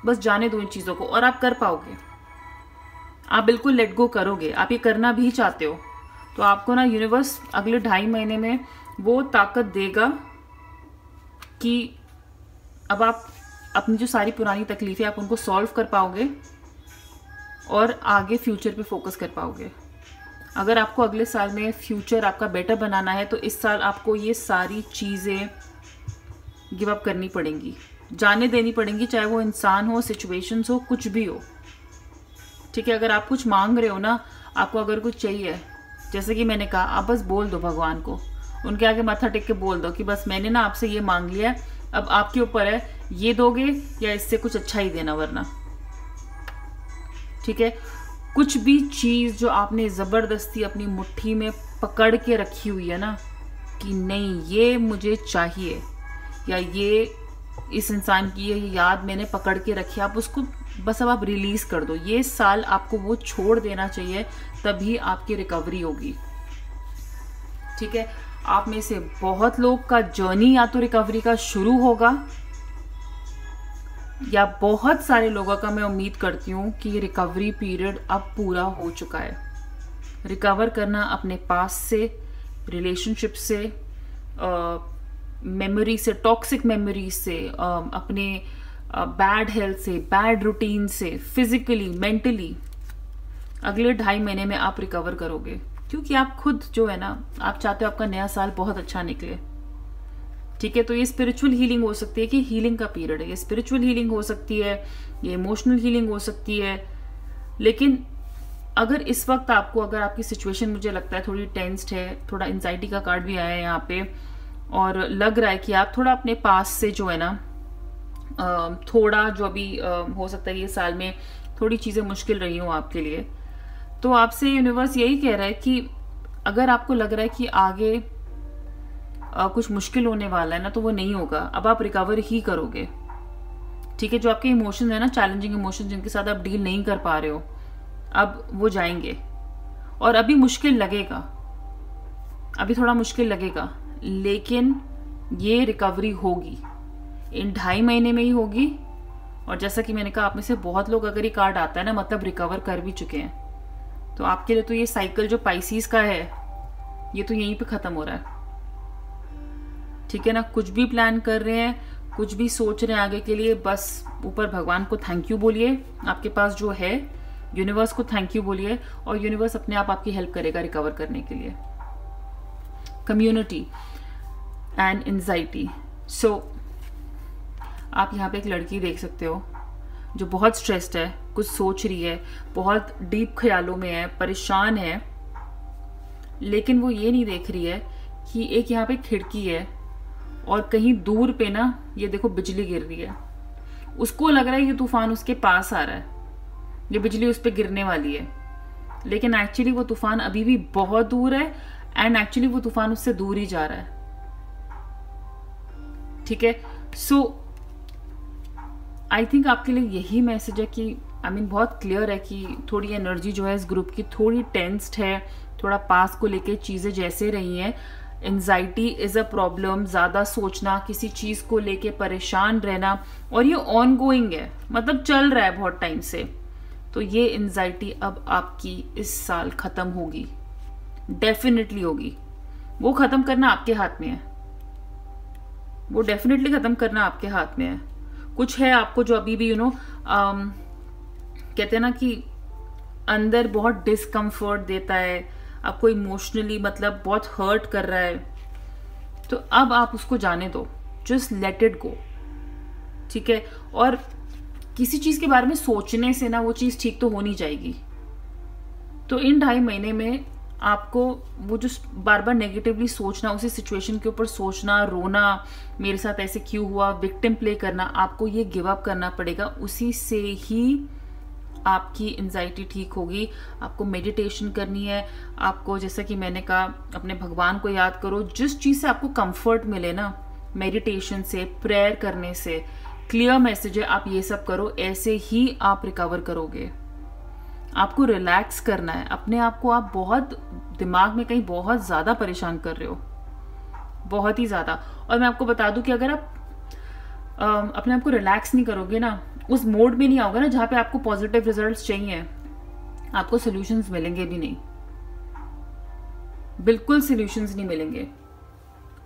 बस जाने दो इन चीज़ों को, और आप कर पाओगे। आप बिल्कुल लेट गो करोगे, आप ये करना भी चाहते हो, तो आपको ना यूनिवर्स अगले 2.5 महीने में वो ताकत देगा कि अब आप अपनी जो सारी पुरानी तकलीफें आप उनको सॉल्व कर पाओगे और आगे फ्यूचर पे फोकस कर पाओगे। अगर आपको अगले साल में फ्यूचर आपका बेटर बनाना है तो इस साल आपको ये सारी चीज़ें गिव अप करनी पड़ेंगी, जाने देनी पड़ेंगी, चाहे वो इंसान हो, सिचुएशंस हो, कुछ भी हो, ठीक है। अगर आप कुछ मांग रहे हो ना, आपको अगर कुछ चाहिए, जैसे कि मैंने कहा, आप बस बोल दो भगवान को, उनके आगे माथा टेक के बोल दो कि बस मैंने ना आपसे ये मांग लिया है, अब आपके ऊपर है, ये दोगे या इससे कुछ अच्छा ही देना, वरना, ठीक है। कुछ भी चीज़ जो आपने ज़बरदस्ती अपनी मुट्ठी में पकड़ के रखी हुई है ना, कि नहीं ये मुझे चाहिए, या ये इस इंसान की ये याद मैंने पकड़ के रखी, आप उसको बस अब आप रिलीज़ कर दो। ये साल आपको वो छोड़ देना चाहिए, तभी आपकी रिकवरी होगी, ठीक है। आप में से बहुत लोग का जर्नी या तो रिकवरी का शुरू होगा, या बहुत सारे लोगों का मैं उम्मीद करती हूँ कि ये रिकवरी पीरियड अब पूरा हो चुका है। रिकवर करना अपने पास से, रिलेशनशिप से, मेमोरी से, टॉक्सिक मेमोरी से, अपने बैड हेल्थ से, बैड रूटीन से, फिजिकली, मेंटली, अगले 2.5 महीने में आप रिकवर करोगे, क्योंकि आप खुद जो है ना, आप चाहते हो आपका नया साल बहुत अच्छा निकले, ठीक है। तो ये स्पिरिचुअल हीलिंग हो सकती है कि हीलिंग का पीरियड है, ये स्पिरिचुअल हीलिंग हो सकती है, ये इमोशनल हीलिंग हो सकती है। लेकिन अगर इस वक्त आपको, अगर आपकी सिचुएशन मुझे लगता है थोड़ी टेंस्ड है, थोड़ा एंजाइटी का कार्ड भी आया है यहाँ पे, और लग रहा है कि आप थोड़ा अपने पास से जो है ना, थोड़ा जो अभी हो सकता है ये साल में थोड़ी चीज़ें मुश्किल रही हों आपके लिए, तो आपसे यूनिवर्स यही कह रहा है कि अगर आपको लग रहा है कि आगे कुछ मुश्किल होने वाला है ना, तो वो नहीं होगा, अब आप रिकवर ही करोगे, ठीक है। जो आपके इमोशंस है ना, चैलेंजिंग इमोशंस जिनके साथ आप डील नहीं कर पा रहे हो, अब वो जाएंगे। और अभी मुश्किल लगेगा, अभी थोड़ा मुश्किल लगेगा, लेकिन ये रिकवरी होगी, इन 2.5 महीने में ही होगी। और जैसा कि मैंने कहा, आप में से बहुत लोग, अगर ये कार्ड आता है ना, मतलब रिकवर कर भी चुके हैं, तो आपके लिए तो ये साइकिल जो पाइसीज का है, ये तो यहीं पे खत्म हो रहा है, ठीक है ना। कुछ भी प्लान कर रहे हैं, कुछ भी सोच रहे हैं आगे के लिए, बस ऊपर भगवान को थैंक यू बोलिए, आपके पास जो है यूनिवर्स को थैंक यू बोलिए, और यूनिवर्स अपने आप आपकी हेल्प करेगा रिकवर करने के लिए। Community and anxiety. सो आप यहाँ पे एक लड़की देख सकते हो जो बहुत स्ट्रेस्ड है, कुछ सोच रही है, बहुत डीप ख्यालों में है, परेशान है, लेकिन वो ये नहीं देख रही है कि एक यहाँ पे खिड़की है और कहीं दूर पे ना ये देखो बिजली गिर रही है, उसको लग रहा है ये तूफान उसके पास आ रहा है, ये बिजली उस पर गिरने वाली है, लेकिन एक्चुअली वो तूफान अभी भी बहुत दूर है एंड एक्चुअली वो तूफान उससे दूर ही जा रहा है। ठीक है, सो आई थिंक आपके लिए यही मैसेज है कि बहुत क्लियर है कि थोड़ी एनर्जी जो है इस ग्रुप की थोड़ी टेंस्ड है, थोड़ा पास को लेके चीज़ें जैसे रही हैं। एंजाइटी इज़ अ प्रॉब्लम, ज़्यादा सोचना, किसी चीज़ को लेके परेशान रहना, और ये ऑन गोइंग है, मतलब चल रहा है बहुत टाइम से। तो ये एंजाइटी अब आपकी इस साल ख़त्म होगी, डेफिनेटली होगी। वो ख़त्म करना आपके हाथ में है, वो डेफिनेटली ख़त्म करना आपके हाथ में है। कुछ है आपको जो अभी भी कहते हैं ना कि अंदर बहुत डिस्कम्फर्ट देता है, आपको इमोशनली मतलब बहुत हर्ट कर रहा है, तो अब आप उसको जाने दो, जस्ट लेट इट गो। ठीक है, और किसी चीज़ के बारे में सोचने से ना वो चीज़ ठीक तो हो नहीं जाएगी। तो इन 2.5 महीने में आपको वो जो बार बार नेगेटिवली सोचना, उसी सिचुएशन के ऊपर सोचना, रोना, मेरे साथ ऐसे क्यों हुआ, विक्टिम प्ले करना, आपको ये गिव अप करना पड़ेगा। उसी से ही आपकी एंजाइटी ठीक होगी। आपको मेडिटेशन करनी है, आपको जैसा कि मैंने कहा अपने भगवान को याद करो, जिस चीज़ से आपको कंफर्ट मिले ना, मेडिटेशन से, प्रेयर करने से, क्लियर मैसेज है, आप ये सब करो, ऐसे ही आप रिकवर करोगे। आपको रिलैक्स करना है अपने आप को। आप बहुत दिमाग में कहीं बहुत ज़्यादा परेशान कर रहे हो, बहुत ही ज़्यादा। और मैं आपको बता दूं कि अगर आप अपने आप को रिलैक्स नहीं करोगे ना, उस मोड में नहीं आओगे ना जहाँ पे आपको पॉजिटिव रिजल्ट्स चाहिए, आपको सॉल्यूशंस मिलेंगे भी नहीं, बिल्कुल सॉल्यूशंस नहीं मिलेंगे।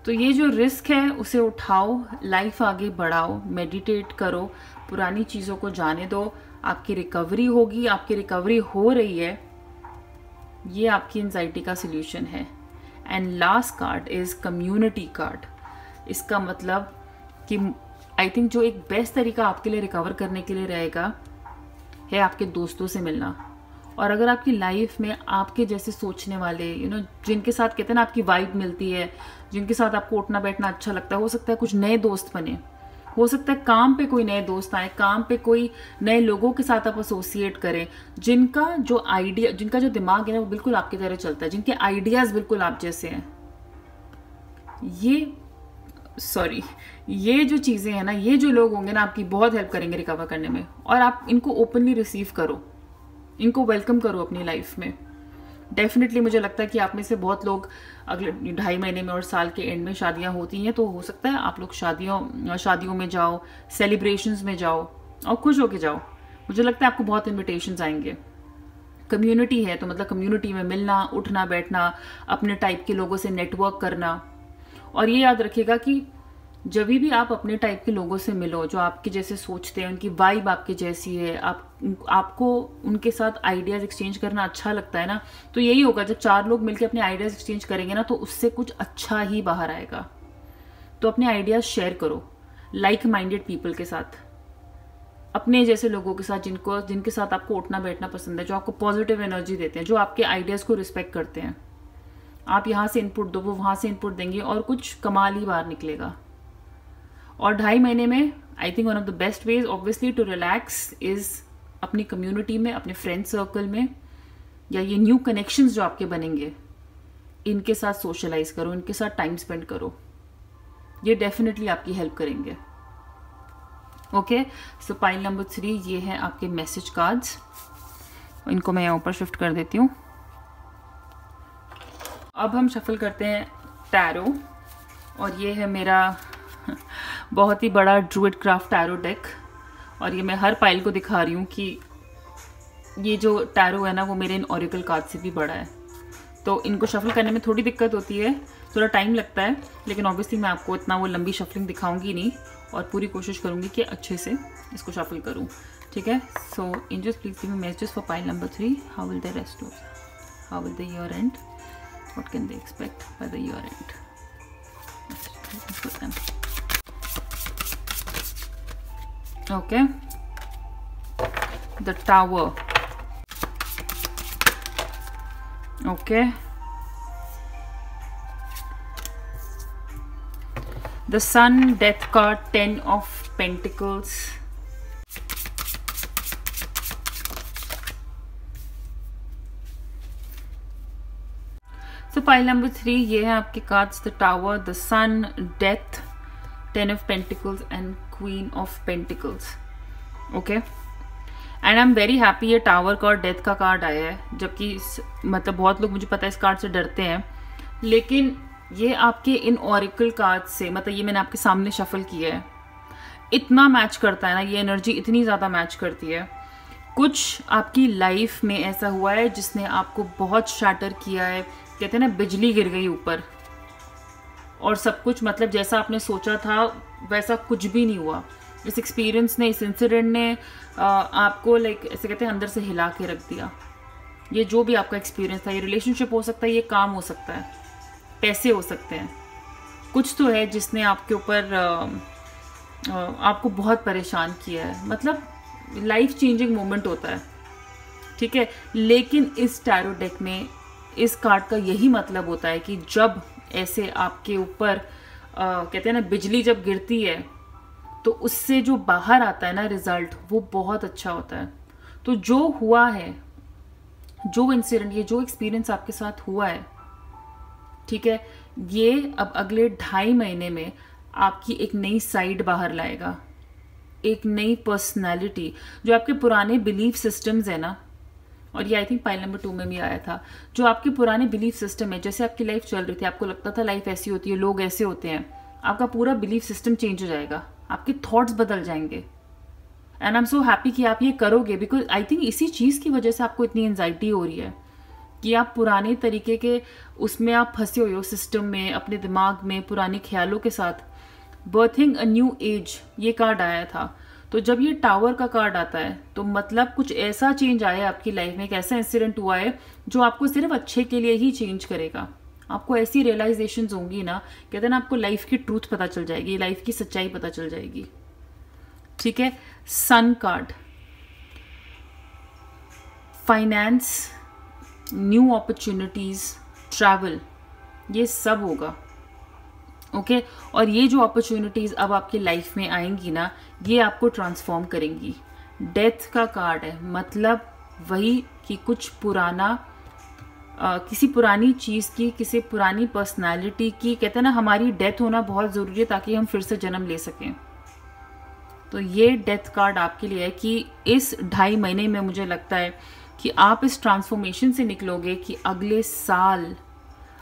तो ये जो रिस्क है उसे उठाओ, लाइफ आगे बढ़ाओ, मेडिटेट करो, पुरानी चीज़ों को जाने दो, आपकी रिकवरी होगी। आपकी रिकवरी हो रही है, ये आपकी एंजाइटी का सॉल्यूशन है। And last card is community card. इसका मतलब कि आई थिंक जो एक बेस्ट तरीका आपके लिए रिकवर करने के लिए रहेगा है आपके दोस्तों से मिलना। और अगर आपकी लाइफ में आपके जैसे सोचने वाले जिनके साथ कहते हैं ना आपकी वाइब मिलती है, जिनके साथ आपको उठना बैठना अच्छा लगता है, हो सकता है कुछ नए दोस्त बने, हो सकता है काम पे कोई नए दोस्त आए, काम पे कोई नए लोगों के साथ आप एसोसिएट करें, जिनका जो दिमाग है ना वो बिल्कुल आपकी तरह चलता है, जिनके आइडियाज बिल्कुल आप जैसे हैं। ये जो चीज़ें हैं ना, ये जो लोग होंगे ना आपकी बहुत हेल्प करेंगे रिकवर करने में। और आप इनको ओपनली रिसीव करो, इनको वेलकम करो अपनी लाइफ में। डेफिनेटली मुझे लगता है कि आप में से बहुत लोग अगले 2.5 महीने में और साल के एंड में शादियां होती हैं, तो हो सकता है आप लोग शादियों में जाओ, सेलिब्रेशंस में जाओ और खुश होके जाओ। मुझे लगता है आपको बहुत इन्विटेशंस आएंगे। कम्युनिटी है तो मतलब कम्युनिटी में मिलना, उठना बैठना, अपने टाइप के लोगों से नेटवर्क करना। और ये याद रखिएगा कि जब भी आप अपने टाइप के लोगों से मिलो, जो आपके जैसे सोचते हैं, उनकी वाइब आपके जैसी है, आपको उनके साथ आइडियाज़ एक्सचेंज करना अच्छा लगता है ना, तो यही होगा जब 4 लोग मिलकर अपने आइडियाज़ एक्सचेंज करेंगे ना, तो उससे कुछ अच्छा ही बाहर आएगा। तो अपने आइडियाज़ शेयर करो लाइक माइंडेड पीपल के साथ, अपने जैसे लोगों के साथ, जिनके साथ आपको उठना बैठना पसंद है, जो आपको पॉजिटिव एनर्जी देते हैं, जो आपके आइडियाज़ को रिस्पेक्ट करते हैं। आप यहाँ से इनपुट दो, वो वहाँ से इनपुट देंगे और कुछ कमाल ही बाहर निकलेगा। और 2.5 महीने में I think one of the best ways obviously to relax is अपनी कम्युनिटी में, अपने फ्रेंड सर्कल में, या ये न्यू कनेक्शंस जो आपके बनेंगे, इनके साथ सोशलाइज करो, इनके साथ टाइम स्पेंड करो। ये डेफिनेटली आपकी हेल्प करेंगे। ओके, सो पाइल नंबर 3 ये है आपके मैसेज कार्ड्स। इनको मैं यहाँ ऊपर शिफ्ट कर देती हूँ। अब हम शफल करते हैं टैरो, और ये है मेरा बहुत ही बड़ा ड्रूइड क्राफ्ट टैरो डेक। और ये मैं हर पाइल को दिखा रही हूँ कि ये जो टैरो है ना वो मेरे इन ऑरिकल कार्ड से भी बड़ा है। तो इनको शफल करने में थोड़ी दिक्कत होती है, थोड़ा टाइम लगता है, लेकिन ऑब्वियसली मैं आपको इतना वो लंबी शफलिंग दिखाऊंगी नहीं, और पूरी कोशिश करूँगी कि अच्छे से इसको शफल करूँ। ठीक है, so angels please give me messages for pile number 3। How will the rest of, how will the year end, what can they expect by the year end. Okay, the tower. Okay, the sun, death card, 10 of pentacles, तो pile number 3 ये है आपके cards, the tower, the sun, death, 10 of pentacles and queen of pentacles. Okay, and I am very happy ये tower का और death का card आया है, जबकि मतलब बहुत लोग, मुझे पता है, इस कार्ड से डरते हैं, लेकिन ये आपके इन ऑरिकल कार्ड से, मतलब ये मैंने आपके सामने शफल किया है, इतना मैच करता है ना, ये एनर्जी इतनी ज़्यादा मैच करती है। कुछ आपकी लाइफ में ऐसा हुआ है जिसने आपको बहुत शैटर किया है, कहते हैं ना बिजली गिर गई ऊपर, और सब कुछ मतलब जैसा आपने सोचा था वैसा कुछ भी नहीं हुआ। इस एक्सपीरियंस ने, इस इंसिडेंट ने आपको लाइक ऐसे कहते हैं अंदर से हिला के रख दिया। ये जो भी आपका एक्सपीरियंस था, ये रिलेशनशिप हो सकता है, ये काम हो सकता है, पैसे हो सकते हैं, कुछ तो है जिसने आपके ऊपर आपको बहुत परेशान किया है। मतलब लाइफ चेंजिंग मोमेंट होता है, ठीक है। लेकिन इस टैरो डेक में इस कार्ड का यही मतलब होता है कि जब ऐसे आपके ऊपर कहते हैं ना बिजली जब गिरती है, तो उससे जो बाहर आता है ना रिजल्ट, वो बहुत अच्छा होता है। तो जो हुआ है, जो इंसिडेंट, ये जो एक्सपीरियंस आपके साथ हुआ है, ठीक है, ये अब अगले 2.5 महीने में आपकी एक नई साइड बाहर लाएगा, एक नई पर्सनालिटी। जो आपके पुराने बिलीफ सिस्टम्स है ना, और ये आई थिंक पाइल नंबर 2 में भी आया था, जो आपके पुराने बिलीफ सिस्टम है, जैसे आपकी लाइफ चल रही थी, आपको लगता था लाइफ ऐसी होती है, लोग ऐसे होते हैं, आपका पूरा बिलीफ सिस्टम चेंज हो जाएगा, आपके थॉट्स बदल जाएंगे। And I am so happy कि आप ये करोगे, बिकॉज आई थिंक इसी चीज़ की वजह से आपको इतनी एंजाइटी हो रही है कि आप पुराने तरीके के उसमें आप फंसे हुए हो, सिस्टम में, अपने दिमाग में, पुराने ख्यालों के साथ। बर्थिंग अ न्यू एज, ये कार्ड आया था। तो जब ये टावर का कार्ड आता है, तो मतलब कुछ ऐसा चेंज आया है आपकी लाइफ में, एक ऐसा इंसिडेंट हुआ है जो आपको सिर्फ अच्छे के लिए ही चेंज करेगा। आपको ऐसी रियलाइजेशंस होंगी ना, कहते हैं ना, आपको लाइफ की ट्रूथ पता चल जाएगी, लाइफ की सच्चाई पता चल जाएगी, ठीक है। Sun card, finance, new opportunities, travel, ये सब होगा, ओके। और ये जो अपॉर्चुनिटीज अब आपकी लाइफ में आएंगी ना, ये आपको ट्रांसफॉर्म करेंगी। डेथ का कार्ड है, मतलब वही कि कुछ पुराना, किसी पुरानी चीज़ की, किसी पुरानी पर्सनालिटी की, कहते हैं ना हमारी डेथ होना बहुत ज़रूरी है ताकि हम फिर से जन्म ले सकें। तो ये डेथ कार्ड आपके लिए है कि इस 2.5 महीने में मुझे लगता है कि आप इस ट्रांसफॉर्मेशन से निकलोगे कि अगले साल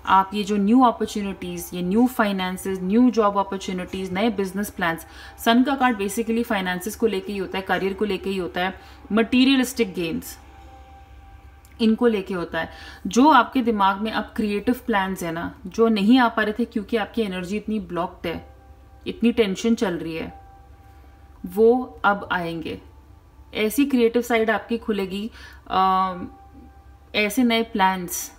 आप ये जो न्यू अपॉर्चुनिटीज़, ये new finances, new job opportunities, नए बिजनेस प्लान्स। सन का कार्ड बेसिकली फाइनेंसेस को लेके ही होता है, करियर को लेके ही होता है, मटीरियलिस्टिक गेन्स, इनको लेके होता है। जो आपके दिमाग में अब क्रिएटिव प्लान्स है ना, जो नहीं आ पा रहे थे क्योंकि आपकी एनर्जी इतनी ब्लॉक्ड है, इतनी टेंशन चल रही है, वो अब आएंगे। ऐसी क्रिएटिव साइड आपकी खुलेगी, ऐसे नए प्लान्स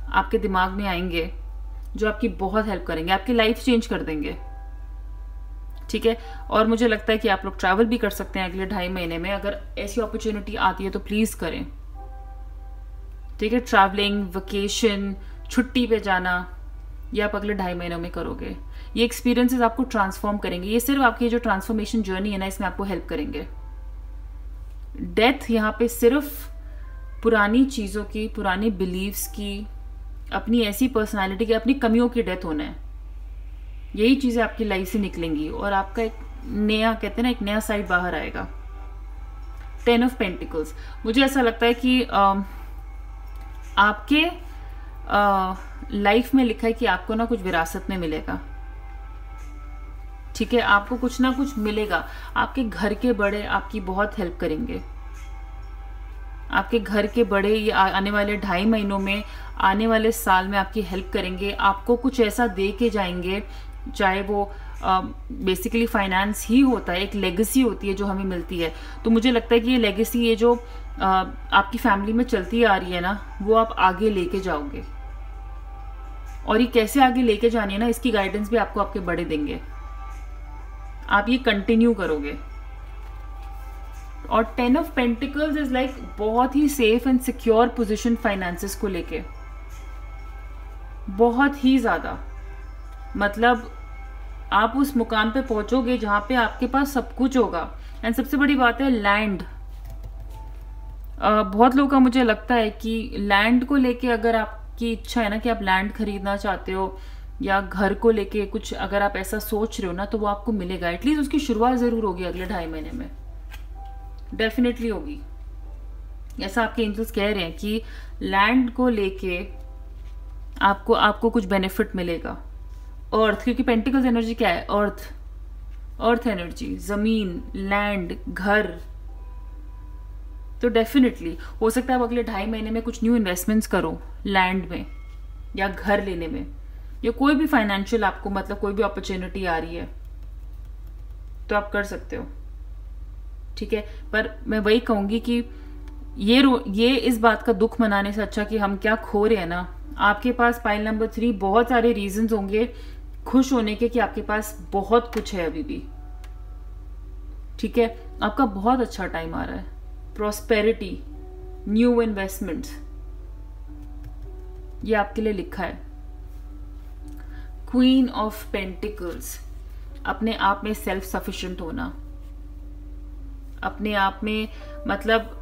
आपके दिमाग में आएंगे जो आपकी बहुत हेल्प करेंगे, आपकी लाइफ चेंज कर देंगे, ठीक है। और मुझे लगता है कि आप लोग ट्रैवल भी कर सकते हैं अगले 2.5 महीने में। अगर ऐसी अपॉर्चुनिटी आती है तो प्लीज करें, ठीक है। ट्रैवलिंग, वेकेशन, छुट्टी पे जाना, ये आप अगले 2.5 महीनों में करोगे। ये एक्सपीरियंसेस आपको ट्रांसफॉर्म करेंगे, ये सिर्फ आपकी जो ट्रांसफॉर्मेशन जर्नी है ना, इसमें आपको हेल्प करेंगे। डेथ यहाँ पे सिर्फ पुरानी चीज़ों की, पुरानी बिलीव्स की, अपनी ऐसी पर्सनालिटी की, अपनी कमियों की डेथ होना है। यही चीज़ें आपकी लाइफ से निकलेंगी और आपका एक नया, कहते हैं ना, एक नया साइड बाहर आएगा। 10 ऑफ पेंटिकल्स, मुझे ऐसा लगता है कि आपके लाइफ में लिखा है कि आपको ना कुछ विरासत में मिलेगा, ठीक है। आपको कुछ ना कुछ मिलेगा। आपके घर के बड़े आपकी बहुत हेल्प करेंगे। आपके घर के बड़े ये आने वाले 2.5 महीनों में, आने वाले साल में आपकी हेल्प करेंगे। आपको कुछ ऐसा दे के जाएंगे, चाहे वो बेसिकली फाइनेंस ही होता है, एक लेगेसी होती है जो हमें मिलती है। तो मुझे लगता है कि ये लेगेसी, ये जो आपकी फैमिली में चलती आ रही है ना, वो आप आगे लेके जाओगे। और ये कैसे आगे लेके जानी है ना, इसकी गाइडेंस भी आपको आपके बड़े देंगे। आप ये कंटिन्यू करोगे। और 10 ऑफ पेंटिकल्स इज लाइक बहुत ही safe and secure position finances को लेके, बहुत ही ज्यादा। मतलब आप उस मुकाम पे पहुंचोगे जहां पे आपके पास सब कुछ होगा। एंड सबसे बड़ी बात है लैंड। बहुत लोगों का मुझे लगता है कि लैंड को लेके अगर आपकी इच्छा है ना कि आप लैंड खरीदना चाहते हो या घर को लेके कुछ अगर आप ऐसा सोच रहे हो ना, तो वो आपको मिलेगा। एटलीस्ट उसकी शुरुआत जरूर होगी अगले 2.5 महीने में, डेफिनेटली होगी। ऐसा आपके एंजल्स कह रहे हैं कि लैंड को लेके आपको कुछ बेनिफिट मिलेगा। अर्थ, क्योंकि पेंटिकल्स एनर्जी क्या है? अर्थ एनर्जी, जमीन, लैंड, घर। तो डेफिनेटली हो सकता है आप अगले 2.5 महीने में कुछ न्यू इन्वेस्टमेंट्स करो लैंड में या घर लेने में, या कोई भी फाइनेंशियल आपको मतलब कोई भी अपॉर्चुनिटी आ रही है तो आप कर सकते हो, ठीक है। पर मैं वही कहूंगी कि ये इस बात का दुख मनाने से अच्छा कि हम क्या खो रहे हैं ना, आपके पास पाइल नंबर 3 बहुत सारे रीजंस होंगे खुश होने के कि आपके पास बहुत कुछ है अभी भी, ठीक है। आपका बहुत अच्छा टाइम आ रहा है। प्रॉस्पेरिटी, न्यू इन्वेस्टमेंट्स, ये आपके लिए लिखा है। क्वीन ऑफ पेंटिकल्स, अपने आप में सेल्फ सफिशिएंट होना, अपने आप में मतलब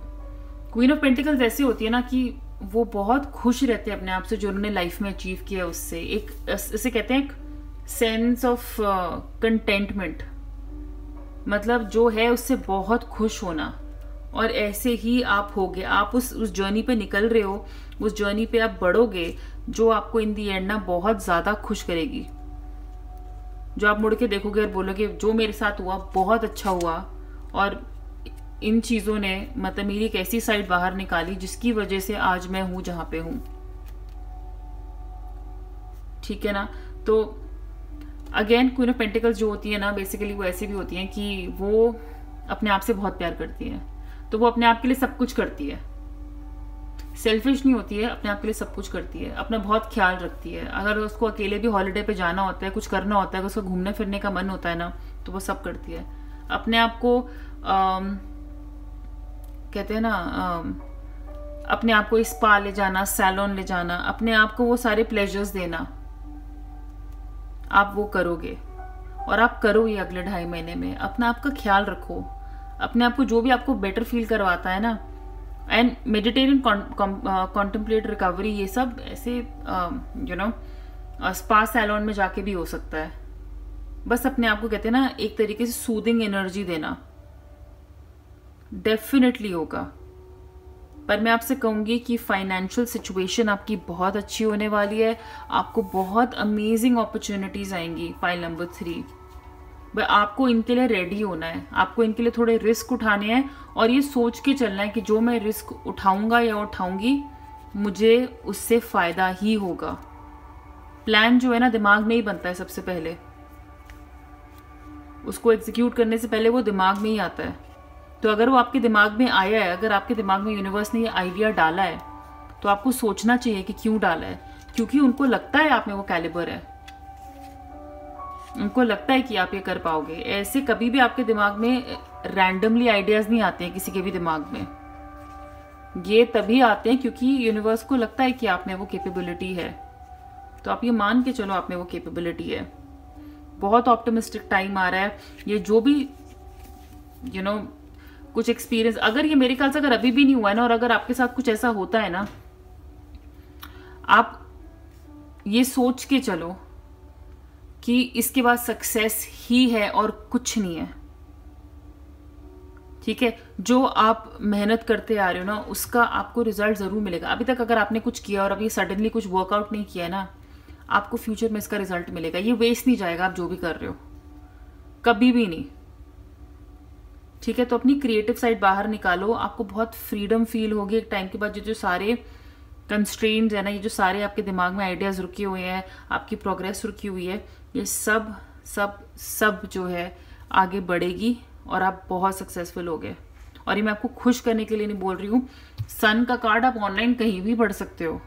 क्वीन ऑफ पेंटिकल्स ऐसी होती है ना कि वो बहुत खुश रहते हैं अपने आप से, जो उन्होंने लाइफ में अचीव किया उससे। एक इसे कहते हैं एक सेंस ऑफ कंटेंटमेंट, मतलब जो है उससे बहुत खुश होना। और ऐसे ही आप होगे, आप उस जर्नी पे निकल रहे हो, उस जर्नी पे आप बढ़ोगे जो आपको इन दी एंड ना बहुत ज्यादा खुश करेगी। जो आप मुड़ के देखोगे और बोलोगे जो मेरे साथ हुआ बहुत अच्छा हुआ, और इन चीजों ने मतलब मेरी एक ऐसी साइड बाहर निकाली जिसकी वजह से आज मैं हूं जहां पे हूं, ठीक है ना। तो अगेन क्वीन ऑफ पेंटिकल्स जो होती है ना, बेसिकली वो ऐसी भी होती हैं कि वो अपने आप से बहुत प्यार करती है, तो वो अपने आप के लिए सब कुछ करती है। सेल्फिश नहीं होती है, अपने आप के लिए सब कुछ करती है, अपना बहुत ख्याल रखती है। अगर उसको अकेले भी हॉलिडे पे जाना होता है, कुछ करना होता है, अगर उसको घूमने फिरने का मन होता है ना, तो वो सब करती है। अपने आप को कहते हैं ना अपने आप को स्पा ले जाना, सैलून ले जाना, अपने आप को वो सारे प्लेजर्स देना, आप वो करोगे। और आप करो ये अगले 2.5 महीने में। अपना आपका ख्याल रखो, अपने आप को जो भी आपको बेटर फील करवाता है ना। एंड मेडिटेरियन कॉन्टेम्पलेट रिकवरी, ये सब ऐसे स्पा सैलून में जाके भी हो सकता है। बस अपने आप को कहते हैं ना एक तरीके से सूदिंग एनर्जी देना, डेफिनेटली होगा। पर मैं आपसे कहूंगी कि फाइनेंशियल सिचुएशन आपकी बहुत अच्छी होने वाली है, आपको बहुत अमेजिंग अपॉर्चुनिटीज आएंगी पाइल नंबर 3। आपको इनके लिए रेडी होना है, आपको इनके लिए थोड़े रिस्क उठाने हैं और ये सोच के चलना है कि जो मैं रिस्क उठाऊंगा या उठाऊंगी मुझे उससे फायदा ही होगा। प्लान जो है ना दिमाग में ही बनता है, सबसे पहले उसको एग्जीक्यूट करने से पहले वो दिमाग में ही आता है। तो अगर वो आपके दिमाग में आया है, अगर आपके दिमाग में यूनिवर्स ने ये आइडिया डाला है, तो आपको सोचना चाहिए कि क्यों डाला है। क्योंकि उनको लगता है आप में वो कैलिबर है, उनको लगता है कि आप ये कर पाओगे। ऐसे कभी भी आपके दिमाग में रैंडमली आइडियाज नहीं आते हैं किसी के भी दिमाग में, ये तभी आते हैं क्योंकि यूनिवर्स को लगता है कि आप में वो कैपेबिलिटी है। तो आप ये मान के चलो आप में वो कैपेबिलिटी है। बहुत ऑप्टिमिस्टिक टाइम आ रहा है। ये जो भी कुछ एक्सपीरियंस, अगर ये मेरे ख्याल से अगर अभी भी नहीं हुआ है ना, और अगर आपके साथ कुछ ऐसा होता है ना, आप ये सोच के चलो कि इसके बाद सक्सेस ही है और कुछ नहीं है, ठीक है। जो आप मेहनत करते आ रहे हो ना उसका आपको रिजल्ट जरूर मिलेगा। अभी तक अगर आपने कुछ किया और अभी सडनली कुछ वर्कआउट नहीं किया ना, आपको फ्यूचर में इसका रिजल्ट मिलेगा। ये वेस्ट नहीं जाएगा आप जो भी कर रहे हो, कभी भी नहीं, ठीक है। तो अपनी क्रिएटिव साइड बाहर निकालो, आपको बहुत फ्रीडम फील होगी एक टाइम के बाद। जो सारे कंस्ट्रेंट्स है ना, ये जो सारे आपके दिमाग में आइडियाज रुके हुए हैं, आपकी प्रोग्रेस रुकी हुई है, ये सब सब सब जो है आगे बढ़ेगी और आप बहुत सक्सेसफुल होगे। और ये मैं आपको खुश करने के लिए नहीं बोल रही हूँ। सन का कार्ड आप ऑनलाइन कहीं भी पढ़ सकते हो।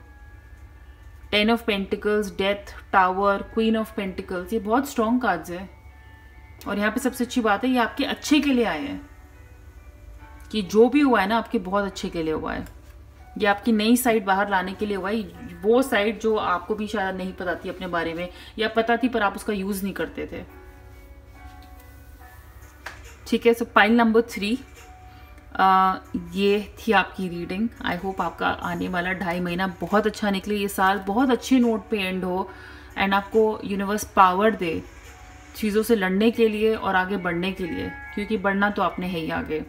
10 of pentacles, death, tower, queen of pentacles, ये बहुत स्ट्रॉन्ग कार्ड्स है। और यहाँ पे सबसे अच्छी बात है ये आपके अच्छे के लिए आए हैं, कि जो भी हुआ है ना आपके बहुत अच्छे के लिए हुआ है। ये आपकी नई साइड बाहर लाने के लिए हुआ है। वो साइड जो आपको भी शायद नहीं पता थी अपने बारे में, या पता थी पर आप उसका यूज नहीं करते थे, ठीक है, सो पाइल नंबर 3 ये थी आपकी रीडिंग। आई होप आपका आने वाला 2.5 महीना बहुत अच्छा निकले, ये साल बहुत अच्छे नोट पे एंड हो एंड आपको यूनिवर्स पावर दे चीज़ों से लड़ने के लिए और आगे बढ़ने के लिए, क्योंकि बढ़ना तो आपने है ही आगे।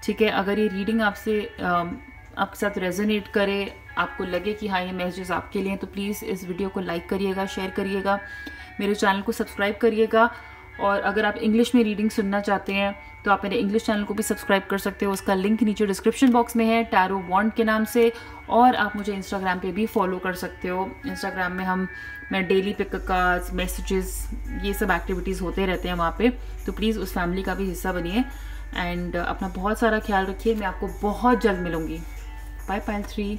ठीक है, अगर ये रीडिंग आपके साथ रेजोनेट करे, आपको लगे कि हाँ ये मैसेजेस आपके लिए हैं, तो प्लीज़ इस वीडियो को लाइक करिएगा, शेयर करिएगा, मेरे चैनल को सब्सक्राइब करिएगा। और अगर आप इंग्लिश में रीडिंग सुनना चाहते हैं तो आप मेरे इंग्लिश चैनल को भी सब्सक्राइब कर सकते हो, उसका लिंक नीचे डिस्क्रिप्शन बॉक्स में है, टैरो वॉन्ड के नाम से। और आप मुझे इंस्टाग्राम पे भी फॉलो कर सकते हो। इंस्टाग्राम में मैं डेली पिक कार्ड्स, मैसेजेस, ये सब एक्टिविटीज़ होते रहते हैं वहाँ पे, तो प्लीज़ उस फैमिली का भी हिस्सा बनिए। एंड अपना बहुत सारा ख्याल रखिए, मैं आपको बहुत जल्द मिलूँगी। Bye pile 3।